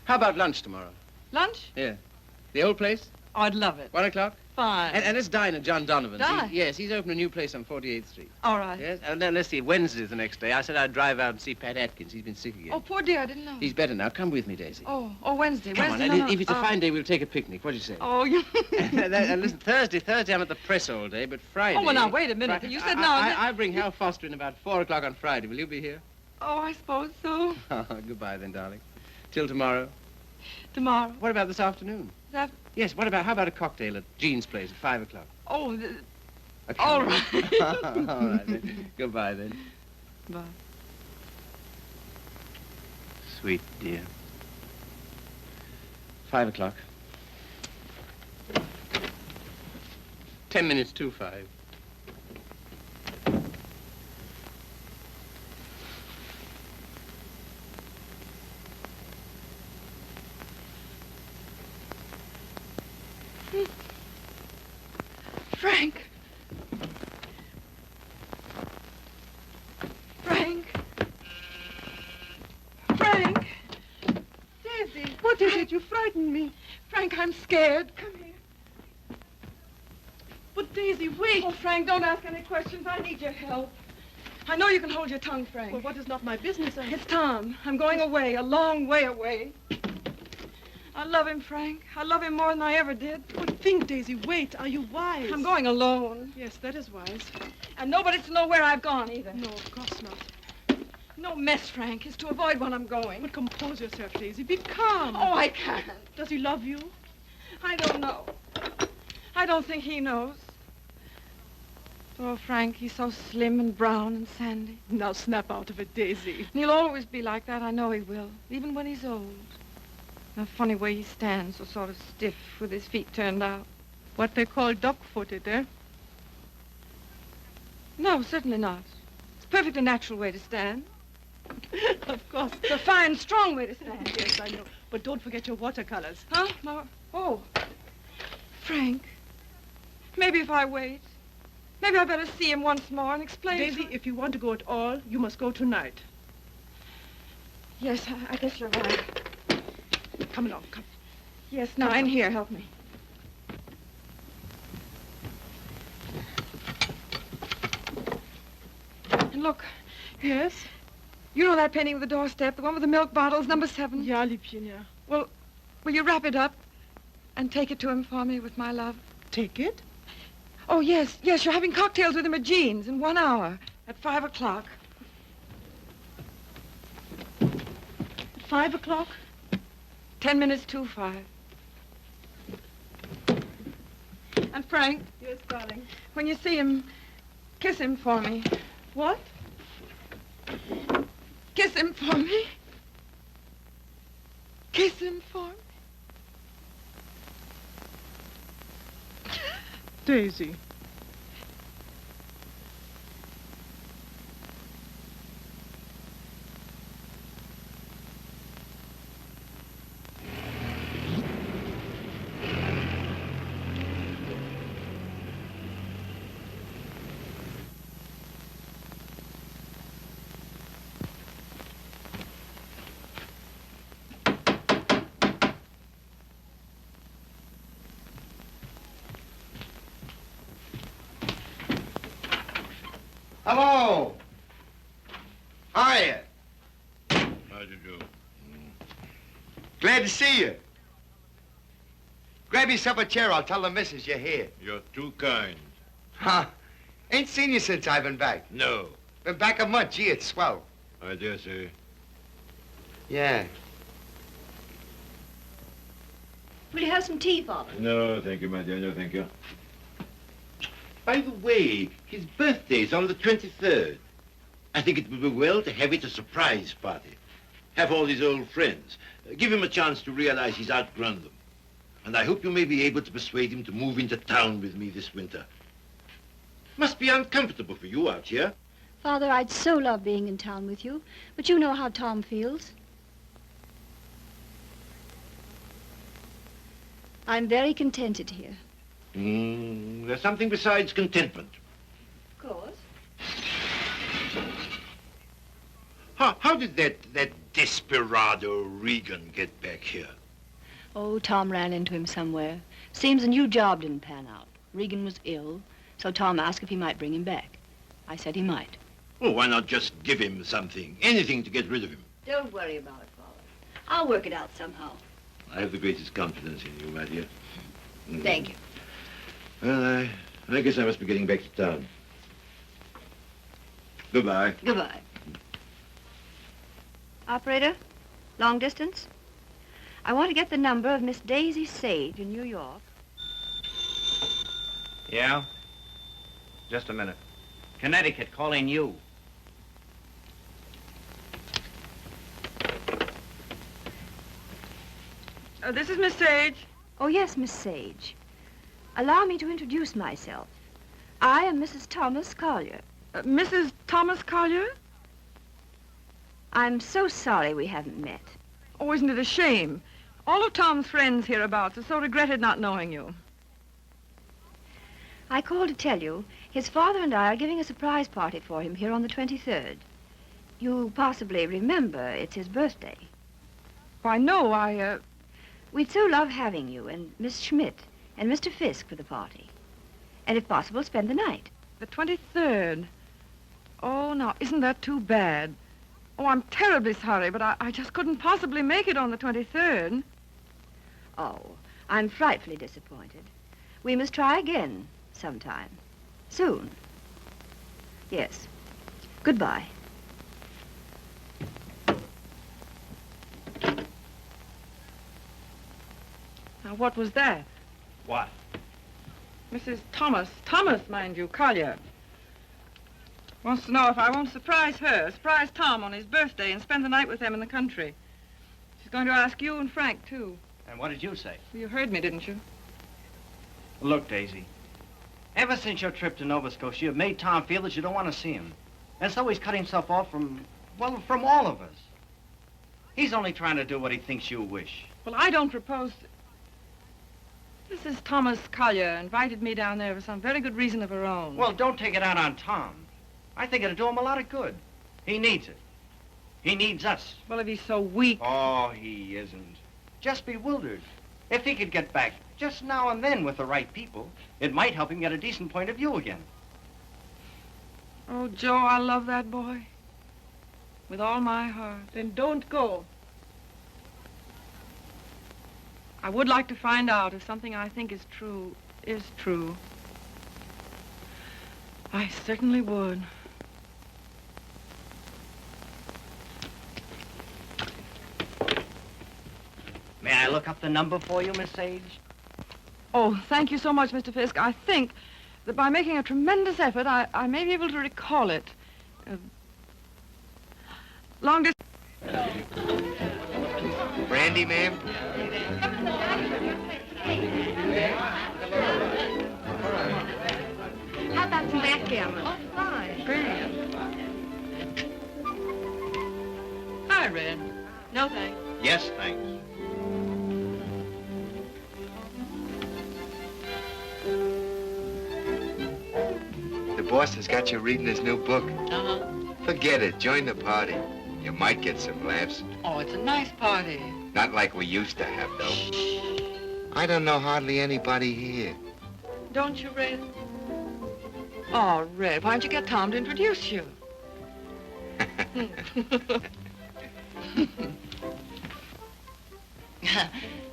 How about lunch tomorrow? Lunch? Yeah. The old place? Oh, I'd love it. 1 o'clock? Fine. And let's dine at John Donovan's. Dine? Yes, he's opened a new place on 48th Street. All right. Yes, and then let's see, Wednesday's the next day. I said I'd drive out and see Pat Atkins. He's been sick again. Oh, poor dear, I didn't know. He's better now. Come with me, Daisy. Oh, Wednesday. Come Wednesday. on, No, and if it's a no. fine day, we'll take a picnic. What do you say? Oh, you... And listen, Thursday, I'm at the press all day, but Friday... Oh, well, now, wait a minute. You said now... I bring Hal Foster in about 4 o'clock on Friday. Will you be here? Oh, I suppose so. Goodbye then, darling. Till tomorrow. Tomorrow. What about this afternoon? That... Yes, how about a cocktail at Jean's place at 5 o'clock? Oh, Okay. all right. All right, then. Goodbye, then. Bye. Sweet dear. 5 o'clock. 10 minutes to 5. Frank. Frank. Frank. Daisy. What is it? You frightened me. Frank, I'm scared. Come here. But Daisy, wait. Oh, Frank, don't ask any questions. I need your help. I know you can hold your tongue, Frank. Well, what is not my business? It's Tom. I'm going away, a long way away. I love him, Frank. I love him more than I ever did. But think, Daisy, wait. Are you wise? I'm going alone. Yes, that is wise. And nobody's to know where I've gone, either. No, of course not. No mess, Frank. It's to avoid when I'm going. But compose yourself, Daisy. Be calm. Oh, I can't. Does he love you? I don't know. I don't think he knows. Oh, Frank, he's so slim and brown and sandy. Now snap out of it, Daisy. And he'll always be like that. I know he will, even when he's old. The funny way he stands, so sort of stiff, with his feet turned out. What they call duck-footed, eh? No, certainly not. It's a perfectly natural way to stand. Of course. It's a fine, strong way to stand. Yes, I know. But don't forget your watercolors. Huh? No. Oh. Frank, maybe if I wait, maybe I better see him once more and explain Daisy, if you want to go at all, you must go tonight. Yes, I guess you're right. Come along, come. Yes, now, in here, help me. And look, Yes? you know that painting of the doorstep, the one with the milk bottles, number 7? Ja, Liebchen, ja. Well, will you wrap it up and take it to him for me with my love? Take it? Oh, yes, you're having cocktails with him at Jean's in 1 hour at 5 o'clock. At 5 o'clock? 10 minutes to 5. And Frank, Yes, darling. when you see him, kiss him for me. What? Kiss him for me. Kiss him for me. Daisy. Hello. Hiya. How do you do? Glad to see you. Grab yourself a chair. I'll tell the missus you're here. You're too kind. Huh? Ain't seen you since I've been back. No, Been back a month. Gee, it's swell. I dare say. Yeah. Will you have some tea, Father? No, thank you, my dear. No, thank you. By the way, his birthday's on the 23rd. I think it would be well to have it a surprise party. Have all his old friends. Give him a chance to realize he's outgrown them. And I hope you may be able to persuade him to move into town with me this winter. Must be uncomfortable for you out here. Father, I'd so love being in town with you, but you know how Tom feels. I'm very contented here. There's something besides contentment. Of course. How did that desperado Regan get back here? Oh, Tom ran into him somewhere. Seems a new job didn't pan out. Regan was ill, so Tom asked if he might bring him back. I said he might. Well, why not just give him something, anything to get rid of him? Don't worry about it, Father. I'll work it out somehow. I have the greatest confidence in you, my dear. Thank you. Well, I guess I must be getting back to town. Goodbye. Goodbye. Operator, long distance? I want to get the number of Miss Daisy Sage in New York. Yeah? Just a minute. Connecticut, calling you. This is Miss Sage. Oh, yes, Miss Sage. Allow me to introduce myself. I am Mrs. Thomas Collier. Mrs. Thomas Collier? I'm so sorry we haven't met. Oh, isn't it a shame? All of Tom's friends hereabouts have so regretted not knowing you. I called to tell you his father and I are giving a surprise party for him here on the 23rd. You possibly remember it's his birthday. Why, no, We'd so love having you and Miss Schmidt and Mr. Fiske for the party. And if possible, spend the night. The 23rd. Oh, now, isn't that too bad? Oh, I'm terribly sorry, but I just couldn't possibly make it on the 23rd. Oh, I'm frightfully disappointed. We must try again sometime. Soon. Yes. Goodbye. Now, what was that? What? Mrs. Thomas, mind you, Collier. Wants to know if I won't surprise Tom on his birthday and spend the night with them in the country. She's going to ask you and Frank, too. And what did you say? You heard me, didn't you? Look, Daisy, ever since your trip to Nova Scotia, you've made Tom feel that you don't want to see him. And so he's cut himself off from all of us. He's only trying to do what he thinks you wish. Well, I don't propose to... Mrs. Thomas Collier invited me down there for some very good reason of her own. Well, don't take it out on Tom. I think it'll do him a lot of good. He needs it. He needs us. Well, if he's so weak... Oh, he isn't. Just bewildered. If he could get back just now and then with the right people, it might help him get a decent point of view again. Oh, Joe, I love that boy. With all my heart. Then don't go. I would like to find out if something I think is true. I certainly would. May I look up the number for you, Miss Sage? Oh, thank you so much, Mr. Fiske. I think that by making a tremendous effort, I may be able to recall it. Long distance... Brandy, ma'am? How about some backgammon? Oh, fine. Grand. Hi, Red. No, thanks. Yes, thanks. The boss has got you reading his new book. Uh-huh. Forget it. Join the party. You might get some laughs. Oh, it's a nice party. Not like we used to have, though. I don't know hardly anybody here. Don't you, Red? Oh, Red, why don't you get Tom to introduce you?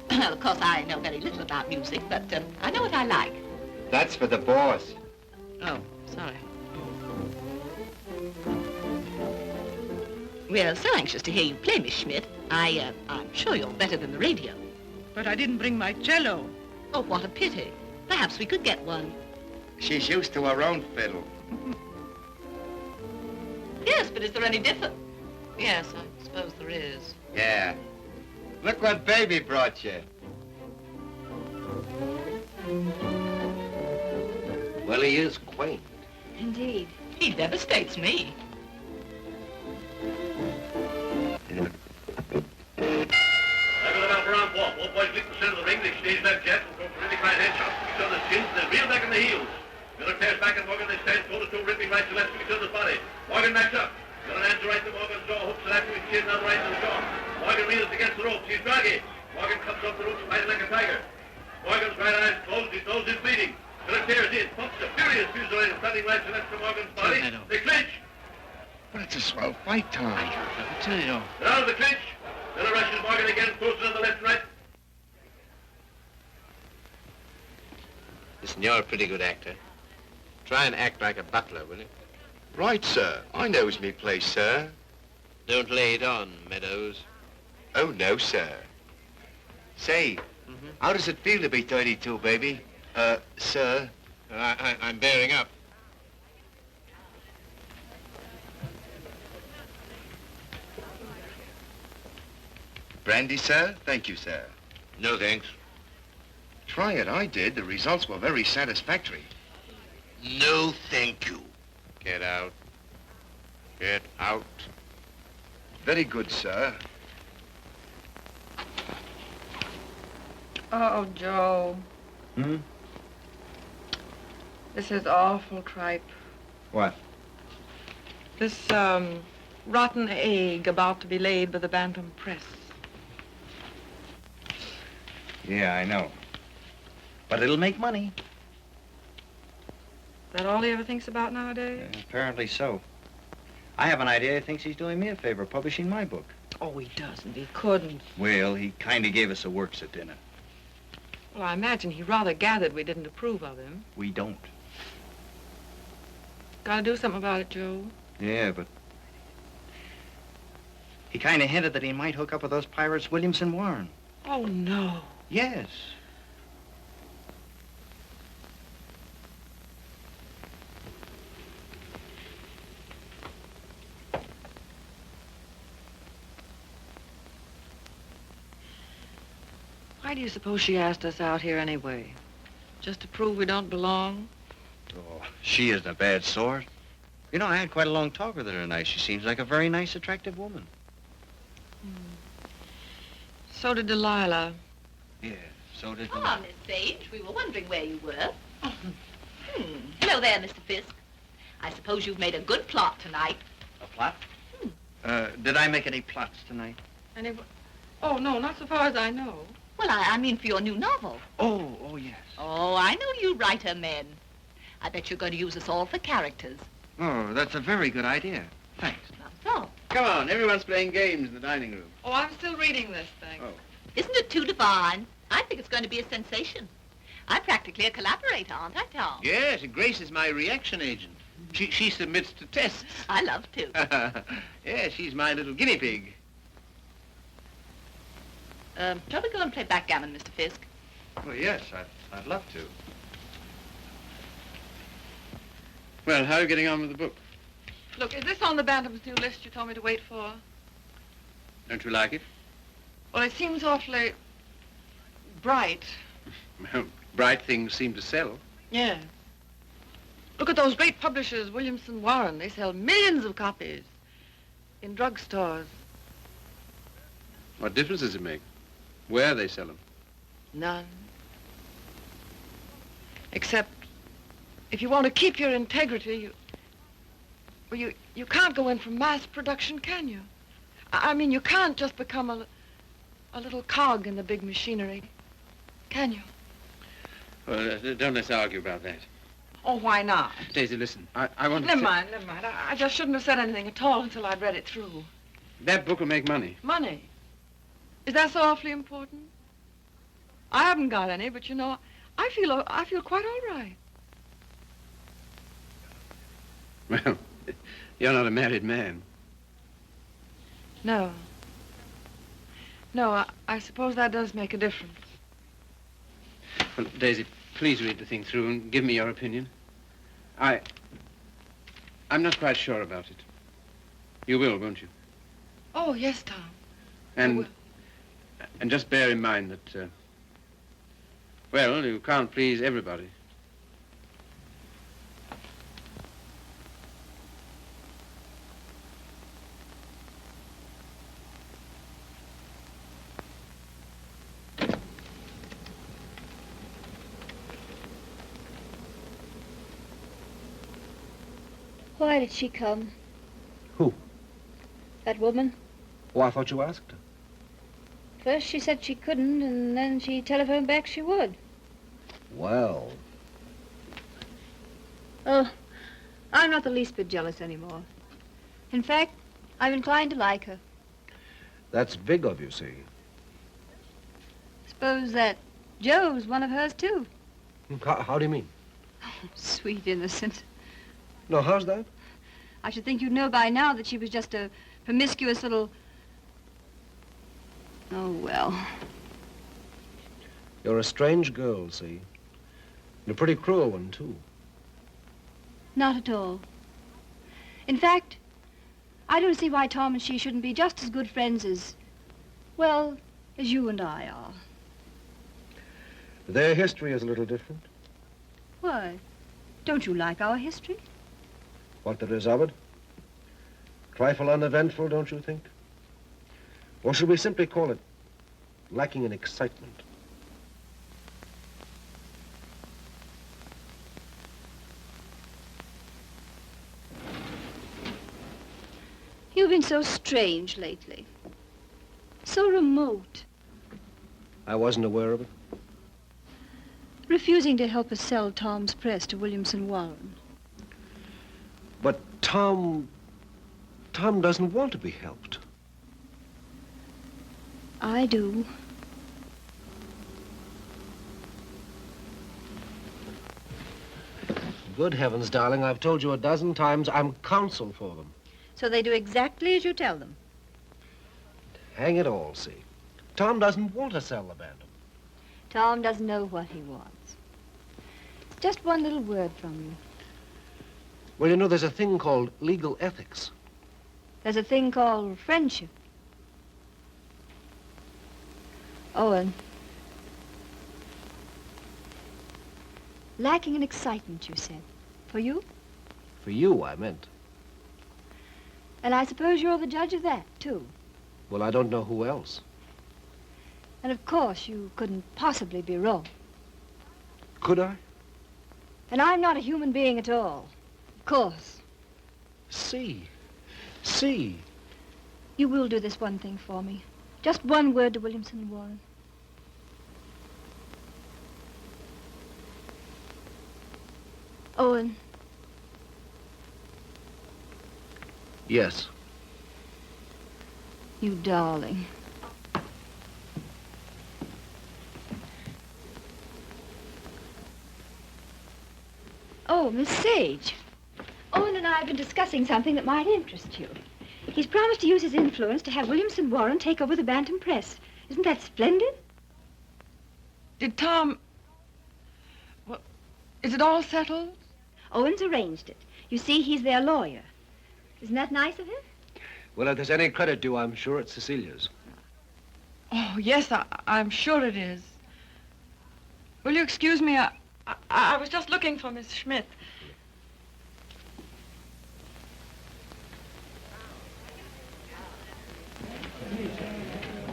Well, of course, I know very little about music, but I know what I like. That's for the boss. Oh, sorry. We're so anxious to hear you play, Miss Schmidt. I'm sure you're better than the radio. But I didn't bring my cello. Oh, what a pity. Perhaps we could get one. She's used to her own fiddle. Yes, but is there any difference? Yes, I suppose there is. Yeah. Look what Baby brought you. Well, he is quaint. Indeed. He devastates me. All boys leap the center of the ring, they exchange that jet and go for really fine headshots to each other's chins, and then reel back in the heels. Miller tears back and Morgan, they stand toe-to-toe, ripping right to left to each other's body. Morgan backs up. Miller hands right to Morgan's jaw, hooks it after his chin, now right to the jaw. Morgan reels against the ropes, he's draggy. Morgan comes off the ropes, fighting like a tiger. Morgan's right eye's closed, his nose is bleeding. Miller tears in, pumps a furious fusillade of stunning right to left to Morgan's body. They clinch. But it's a swell fight, Tom. They're out of the clinch. Miller rushes Morgan again, throws it on the left and right. Listen, you're a pretty good actor. Try and act like a butler, will you? Right, sir. I knows me place, sir. Don't lay it on, Meadows. Oh, no, sir. Say, how does it feel to be 32, baby? Sir? I'm bearing up. Brandy, sir? Thank you, sir. No, thanks. try it. I did. The results were very satisfactory. No, thank you. Get out. Get out. Very good, sir. Oh, Joe. Hmm? This is awful tripe. What? This, rotten egg about to be laid by the Bantam Press. Yeah, I know. But it'll make money. Is that all he ever thinks about nowadays? Apparently so. I have an idea he thinks he's doing me a favor, publishing my book. Oh, he doesn't. He couldn't. Well, he kind of gave us a works at dinner. Well, I imagine he rather gathered we didn't approve of him. We don't. Gotta do something about it, Joe. Yeah, but... He kind of hinted that he might hook up with those pirates, Williamson Warren. Oh, no. Yes. Why do you suppose she asked us out here anyway? Just to prove we don't belong? Oh, she isn't a bad sort. You know, I had quite a long talk with her tonight. She seems like a very nice, attractive woman. So did Delilah. Yeah, so did Come on, Miss Sage. We were wondering where you were. Hello there, Mr. Fiske. I suppose you've made a good plot tonight. A plot? Did I make any plots tonight? Oh, no, not so far as I know. Well, I mean for your new novel. Oh, yes. Oh, I know you writer men. I bet you're going to use us all for characters. Oh, that's a very good idea. Thanks. Not so. Come on, everyone's playing games in the dining room. Oh, I'm still reading this thing. Oh. Isn't it too divine? I think it's going to be a sensation. I'm practically a collaborator, aren't I, Tom? Yes, Grace is my reaction agent. She submits to tests. I love to. Yeah, she's my little guinea pig. Shall we go and play backgammon, Mr. Fiske? Well, yes, I'd love to. Well, how are you getting on with the book? Look, is this on the Bantam's new list you told me to wait for? Don't you like it? Well, it seems awfully bright. Well, bright things seem to sell. Yeah. Look at those great publishers, Williamson Warren. They sell millions of copies in drugstores. What difference does it make? Where they sell them? None. Except if you want to keep your integrity, you can't go in for mass production, can you? I mean, you can't just become a little cog in the big machinery, can you? Well, don't let's argue about that. Oh, why not? Daisy, listen, I want to... Never mind. I just shouldn't have said anything at all until I'd read it through. That book will make money. Money? Is that so awfully important? I haven't got any, but you know, I feel quite all right. Well, you're not a married man. No. No, I suppose that does make a difference. Well, Daisy, please read the thing through and give me your opinion. I'm not quite sure about it. You will, won't you? Oh, yes, Tom. And just bear in mind that, well, you can't please everybody. Why did she come? Who? That woman. Oh, I thought you asked her. First she said she couldn't, and then she telephoned back she would. Well. Oh, I'm not the least bit jealous anymore. In fact, I'm inclined to like her. That's big of you, see. Suppose that Joe's one of hers, too. How do you mean? Oh, sweet innocent. No, how's that? I should think you'd know by now that she was just a promiscuous little... Oh, well. You're a strange girl, see. And a pretty cruel one, too. Not at all. In fact, I don't see why Tom and she shouldn't be just as good friends as, well, as you and I are. Their history is a little different. Why? Don't you like our history? What there is of it. Trifle uneventful, don't you think? Or should we simply call it lacking in excitement? You've been so strange lately. So remote. I wasn't aware of it. Refusing to help us sell Tom's press to Williamson Warren. But Tom doesn't want to be helped. I do. Good heavens, darling, I've told you a dozen times I'm counsel for them. So they do exactly as you tell them. Hang it all, see. Tom doesn't want to sell the Bantam. Tom doesn't know what he wants. It's just one little word from you. Well, you know, there's a thing called legal ethics. There's a thing called friendship. Owen. Lacking in excitement, you said. For you? For you, I meant. And I suppose you're the judge of that, too. Well, I don't know who else. And of course, you couldn't possibly be wrong. Could I? And I'm not a human being at all. Of course. See. You will do this one thing for me. Just one word to Williamson Warren. Owen. Yes. You darling. Oh, Miss Sage. Owen and I have been discussing something that might interest you. He's promised to use his influence to have Williamson Warren take over the Bantam Press. Isn't that splendid? Did Tom... Well, is it all settled? Owen's arranged it. You see, he's their lawyer. Isn't that nice of him? Well, if there's any credit due, I'm sure it's Cecilia's. Oh, yes, I'm sure it is. Will you excuse me? I was just looking for Miss Schmidt.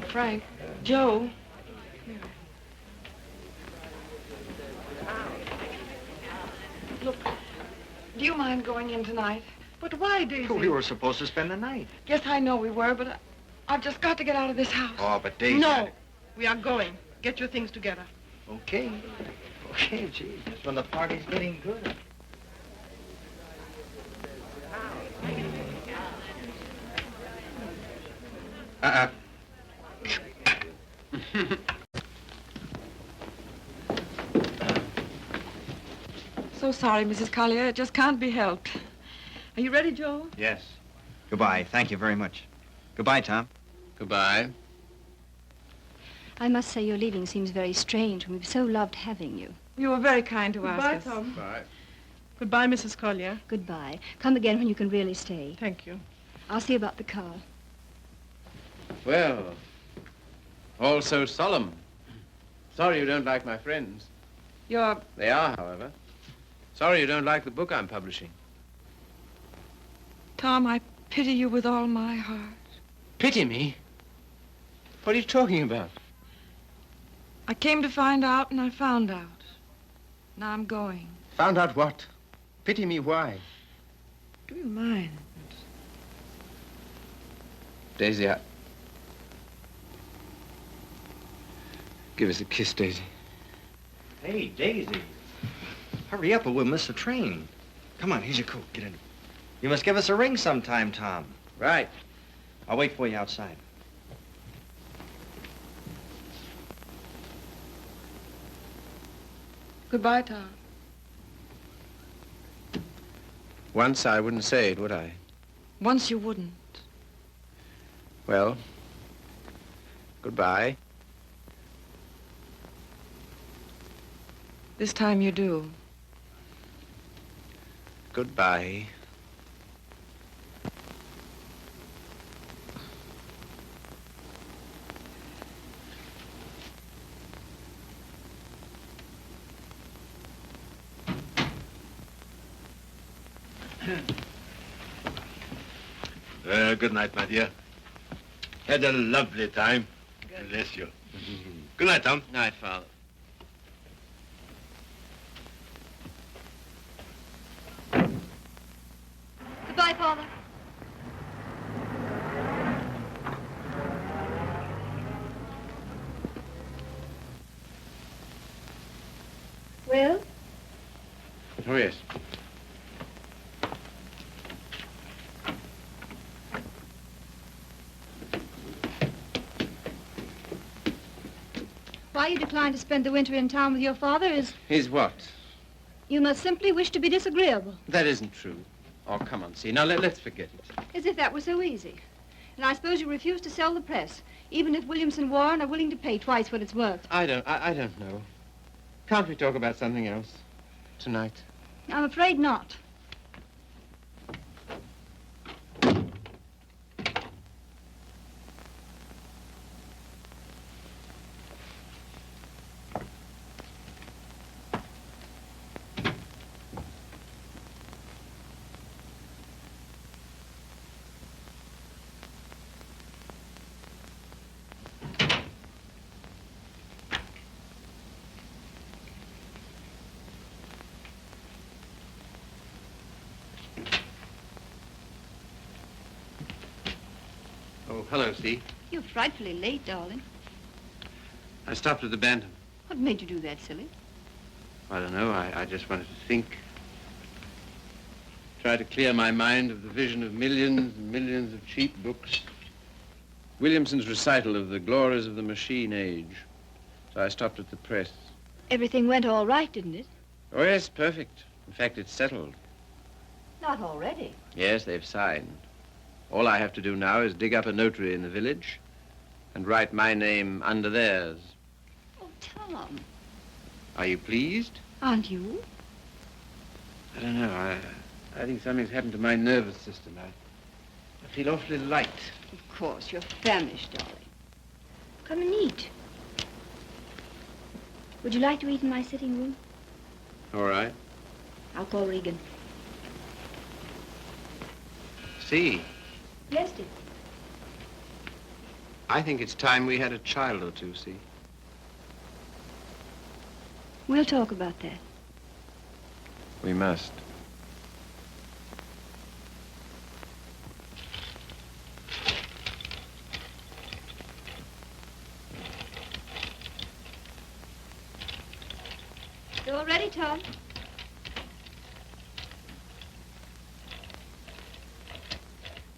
Frank, Joe. Look, do you mind going in tonight? But why, Daisy? We were supposed to spend the night. Yes, I know we were, but I've just got to get out of this house. Oh, but Daisy... No, we are going. Get your things together. Okay. Okay, gee, just when the party's getting good. So sorry, Mrs. Collier. It just can't be helped. Are you ready, Joe? Yes. Goodbye. Thank you very much. Goodbye, Tom. Goodbye. I must say your leaving seems very strange when we've so loved having you. You were very kind to Goodbye, ask us. Tom. Bye. Goodbye, Mrs. Collier. Goodbye. Come again when you can really stay. Thank you. I'll see about the car. Well, all so solemn. Sorry you don't like my friends. You're... They are, however. Sorry you don't like the book I'm publishing. Tom, I pity you with all my heart. Pity me? What are you talking about? I came to find out, and I found out. Now I'm going. Found out what? Pity me why? Do you mind? Daisy, give us a kiss, Daisy. Hey, Daisy. Hurry up or we'll miss the train. Come on, here's your coat. Get in. You must give us a ring sometime, Tom. Right. I'll wait for you outside. Goodbye, Tom. Once I wouldn't say it, would I? Once you wouldn't. Well, goodbye. This time you do. Goodbye. Good night, my dear. Had a lovely time. Bless you. Good night, Tom. Night, Father. Goodbye, Father. Well? Oh, yes. Why you decline to spend the winter in town with your father is Is what? you must simply wish to be disagreeable. That isn't true. Oh, come on, see. Now, let's forget it. As if that were so easy. And I suppose you refuse to sell the press, even if Williamson Warren are willing to pay twice what it's worth. I don't know. Can't we talk about something else tonight? I'm afraid not. Oh, hello, see. You're frightfully late, darling. I stopped at the Bantam. What made you do that, silly? I don't know. I just wanted to think. Try to clear my mind of the vision of millions and millions of cheap books. Williamson's recital of the glories of the machine age. So I stopped at the press. Everything went all right, didn't it? Oh, yes, perfect. In fact, it's settled. Not already. Yes, they've signed. All I have to do now is dig up a notary in the village and write my name under theirs. Oh, Tom. Are you pleased? Aren't you? I don't know. I think something's happened to my nervous system. I feel awfully light. Of course, you're famished, darling. Come and eat. Would you like to eat in my sitting room? All right. I'll call Regan. See, Yes, dear. I think it's time we had a child or two, see? We'll talk about that. We must. You all ready, Tom?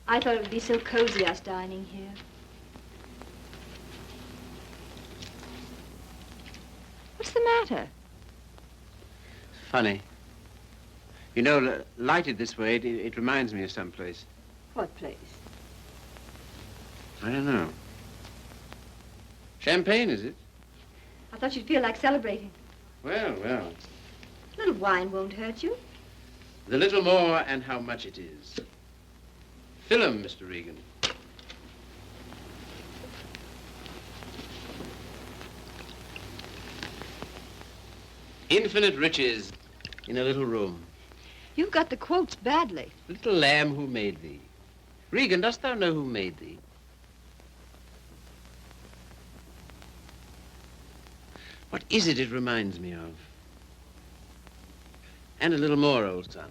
I thought it would be so cozy, us dining here. What's the matter? Funny. You know, lighted this way, it reminds me of someplace. What place? I don't know. Champagne, is it? I thought you'd feel like celebrating. Well, well. A little wine won't hurt you. The little more and how much it is. Fill 'em, Mr. Regan. Infinite riches in a little room. You've got the quotes badly. Little lamb who made thee. Regan, dost thou know who made thee? What is it reminds me of? And a little more, old son.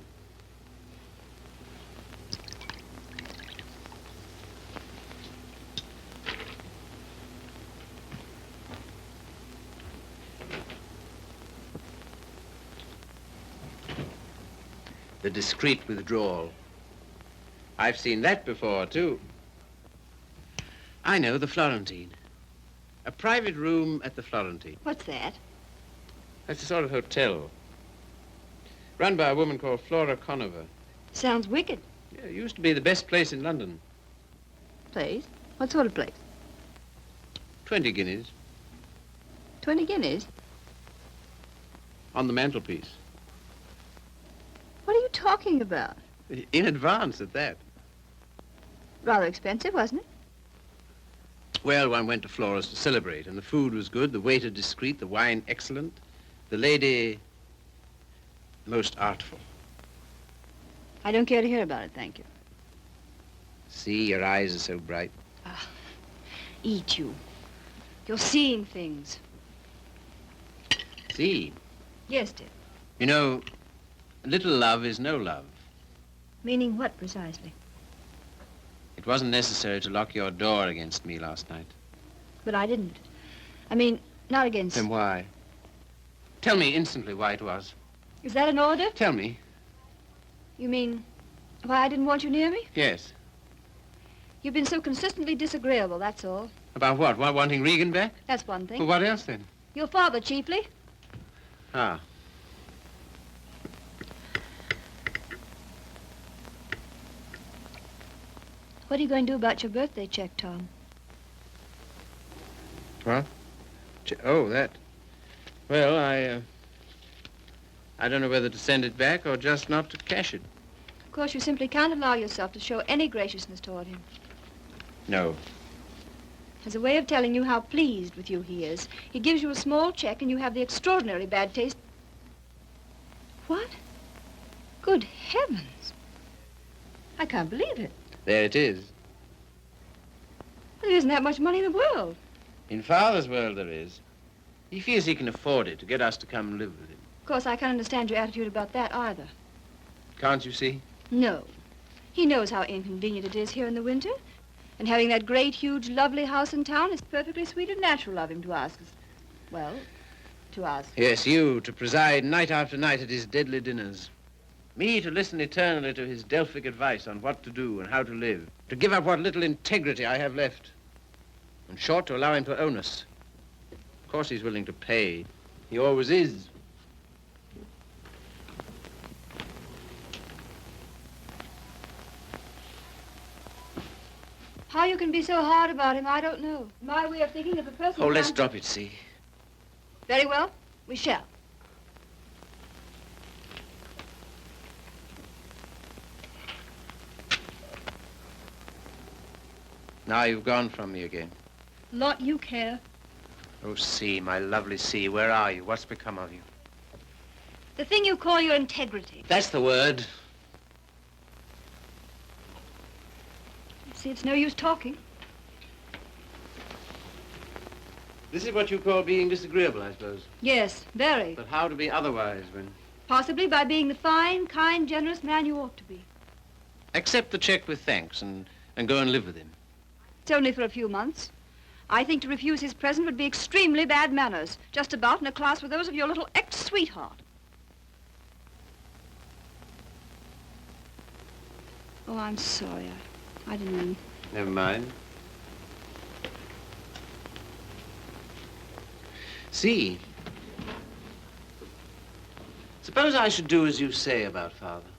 The discreet withdrawal. I've seen that before, too. I know, the Florentine. A private room at the Florentine. What's that? That's a sort of hotel. Run by a woman called Flora Conover. Sounds wicked. Yeah, it used to be the best place in London. Place? What sort of place? 20 guineas 20 guineas? on the mantelpiece. What are you talking about? In advance at that. Rather expensive, wasn't it? Well, one went to Flora's to celebrate, and the food was good, the waiter discreet, the wine excellent, the lady most artful. I don't care to hear about it, thank you. See, your eyes are so bright. Eat you. You're seeing things. See? Yes, dear. You know, little love is no love. Meaning what, precisely? It wasn't necessary to lock your door against me last night. But I didn't. I mean, not against... Then why? Tell me instantly why it was. Is that an order? Tell me. You mean why I didn't want you near me? Yes. You've been so consistently disagreeable, that's all. About what? Wanting Regan back? That's one thing. Well, what else then? Your father, chiefly. Ah. What are you going to do about your birthday check, Tom? What? Oh, that. Well, I don't know whether to send it back or just not to cash it. Of course, you simply can't allow yourself to show any graciousness toward him. No. As a way of telling you how pleased with you he is, he gives you a small check and you have the extraordinary bad taste. What? Good heavens. I can't believe it. There it is. Well, there isn't that much money in the world. In Father's world there is. He feels he can afford it to get us to come and live with him. Of course, I can't understand your attitude about that either. Can't you see? No. He knows how inconvenient it is here in the winter. And having that great, huge, lovely house in town is perfectly sweet and natural of him to ask us. Well, to ask. Yes, you, to preside night after night at his deadly dinners. Me, to listen eternally to his Delphic advice on what to do and how to live. To give up what little integrity I have left. In short, to allow him to own us. Of course he's willing to pay. He always is. How you can be so hard about him, I don't know. My way of thinking of a person... Oh, let's drop it, see. Very well. We shall. Now you've gone from me again. Lot you care. Oh, C, my lovely C, where are you? What's become of you? The thing you call your integrity. That's the word. See, it's no use talking. This is what you call being disagreeable, I suppose. Yes, very. But how to be otherwise when... Possibly by being the fine, kind, generous man you ought to be. Accept the check with thanks and go and live with him. It's only for a few months. I think to refuse his present would be extremely bad manners, just about in a class with those of your little ex-sweetheart. Oh, I'm sorry. I didn't mean... Never mind. See, suppose I should do as you say about Father.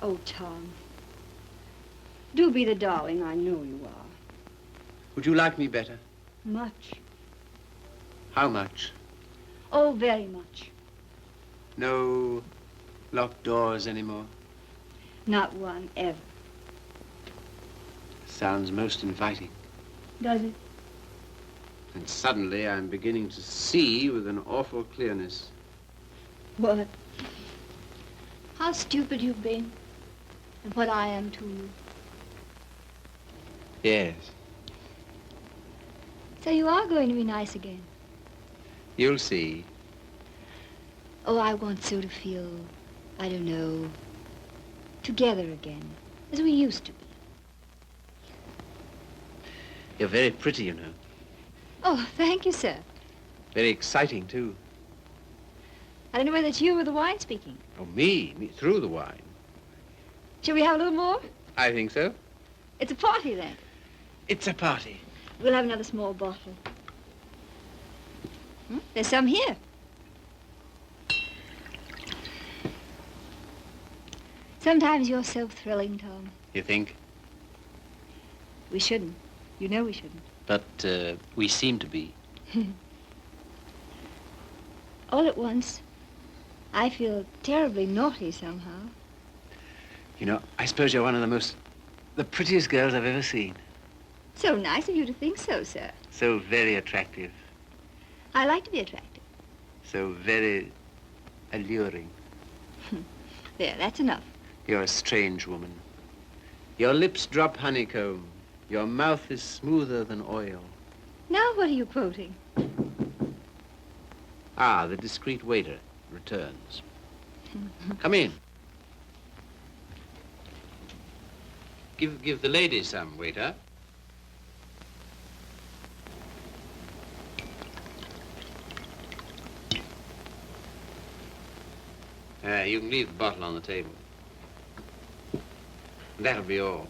Oh, Tom. Do be the darling I know you are. Would you like me better? Much. How much? Oh, very much. No locked doors anymore? Not one, ever. Sounds most inviting. Does it? And suddenly I'm beginning to see with an awful clearness. What? How stupid you've been. And what I am to you. Yes. So you are going to be nice again? You'll see. Oh, I want so to feel, I don't know, together again, as we used to be. You're very pretty, you know. Oh, thank you, sir. Very exciting, too. I don't know whether it's you or the wine speaking. Oh, me through the wine. Shall we have a little more? I think so. It's a party, then. It's a party. We'll have another small bottle. There's some here. Sometimes you're so thrilling, Tom. You think? We shouldn't. You know we shouldn't. But we seem to be. All at once, I feel terribly naughty somehow. You know, I suppose you're one of the prettiest girls I've ever seen. So nice of you to think so, sir. So very attractive. I like to be attractive. So very alluring. There, that's enough. You're a strange woman. Your lips drop honeycomb. Your mouth is smoother than oil. Now what are you quoting? Ah, the discreet waiter returns. Come in. Give the lady some, waiter. You can leave the bottle on the table. That'll be all.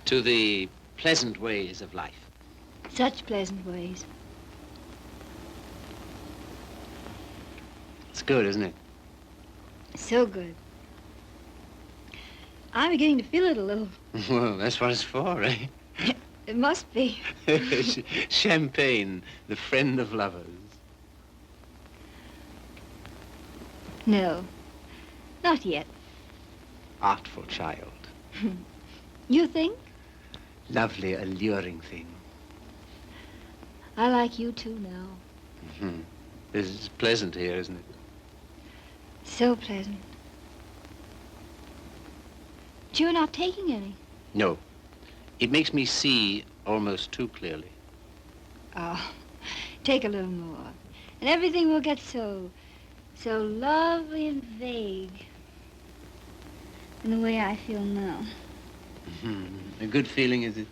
To the pleasant ways of life. Such pleasant ways. It's good, isn't it? So good. I'm beginning to feel it a little. Well, that's what it's for, eh? It must be. Champagne, the friend of lovers. No, not yet. Artful child. You think? Lovely, alluring thing. I like you too now. Mm-hmm. It's pleasant here, isn't it? So pleasant. But you're not taking any. No. It makes me see almost too clearly. Oh, take a little more. And everything will get so lovely and vague. In the way I feel now. Mm-hmm. A good feeling, is it?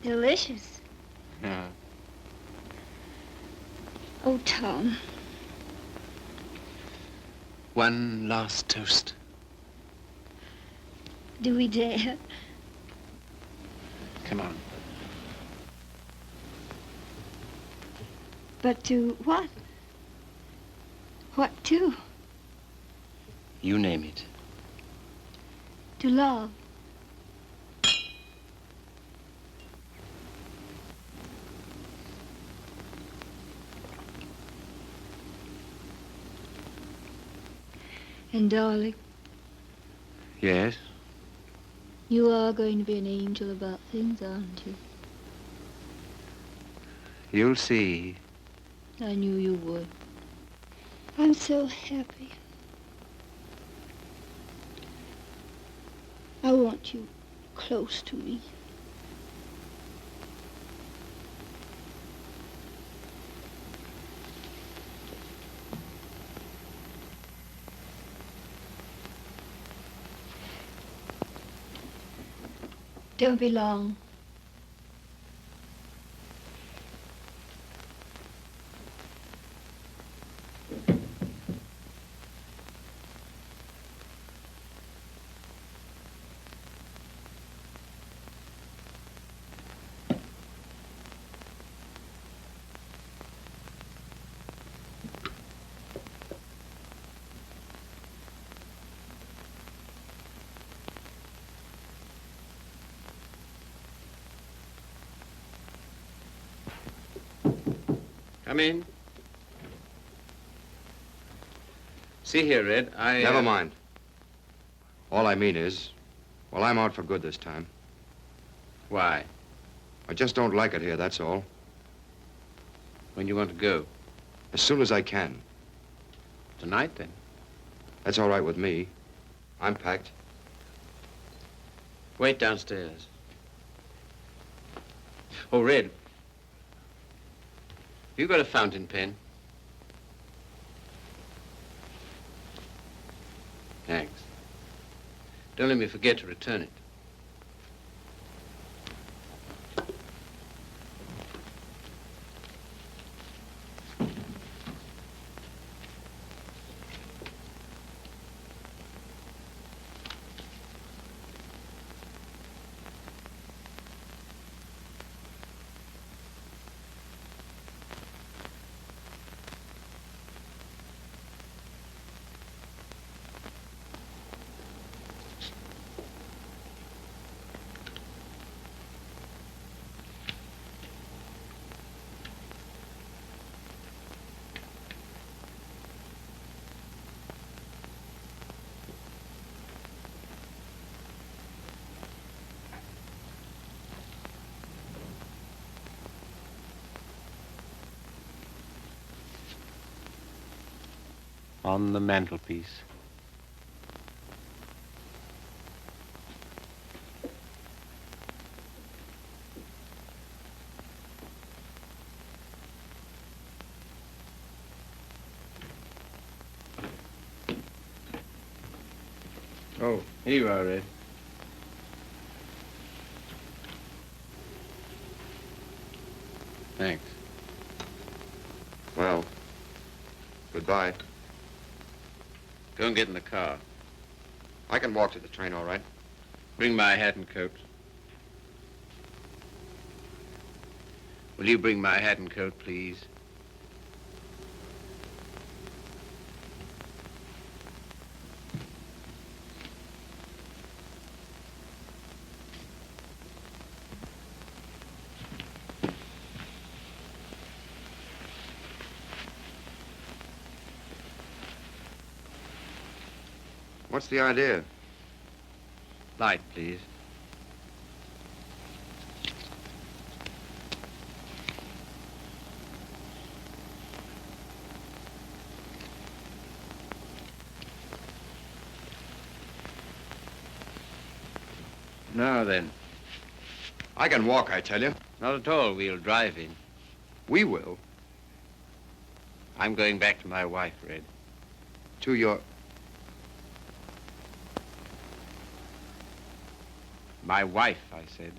Delicious. Yeah. Oh, Tom. One last toast. Do we dare? Come on. But to what? What to? You name it. To love. And darling, Yes? You are going to be an angel about things, aren't you? You'll see. I knew you would. I'm so happy. I want you close to me. Don't be long. Come in. See here, Red, Never mind. All I mean is, well, I'm out for good this time. Why? I just don't like it here, that's all. When you want to go? As soon as I can. Tonight, then? That's all right with me. I'm packed. Wait downstairs. Oh, Red. You got a fountain pen? Thanks. Don't let me forget to return it. on the mantelpiece. Oh, here you are, Red. Thanks. Well, goodbye. Go and get in the car. I can walk to the train, all right? Bring my hat and coat. Will you bring my hat and coat, please? What's the idea? Light, please. Now then. I can walk, I tell you. Not at all. We'll drive in. We will. I'm going back to my wife, Red. To your... My wife, I said.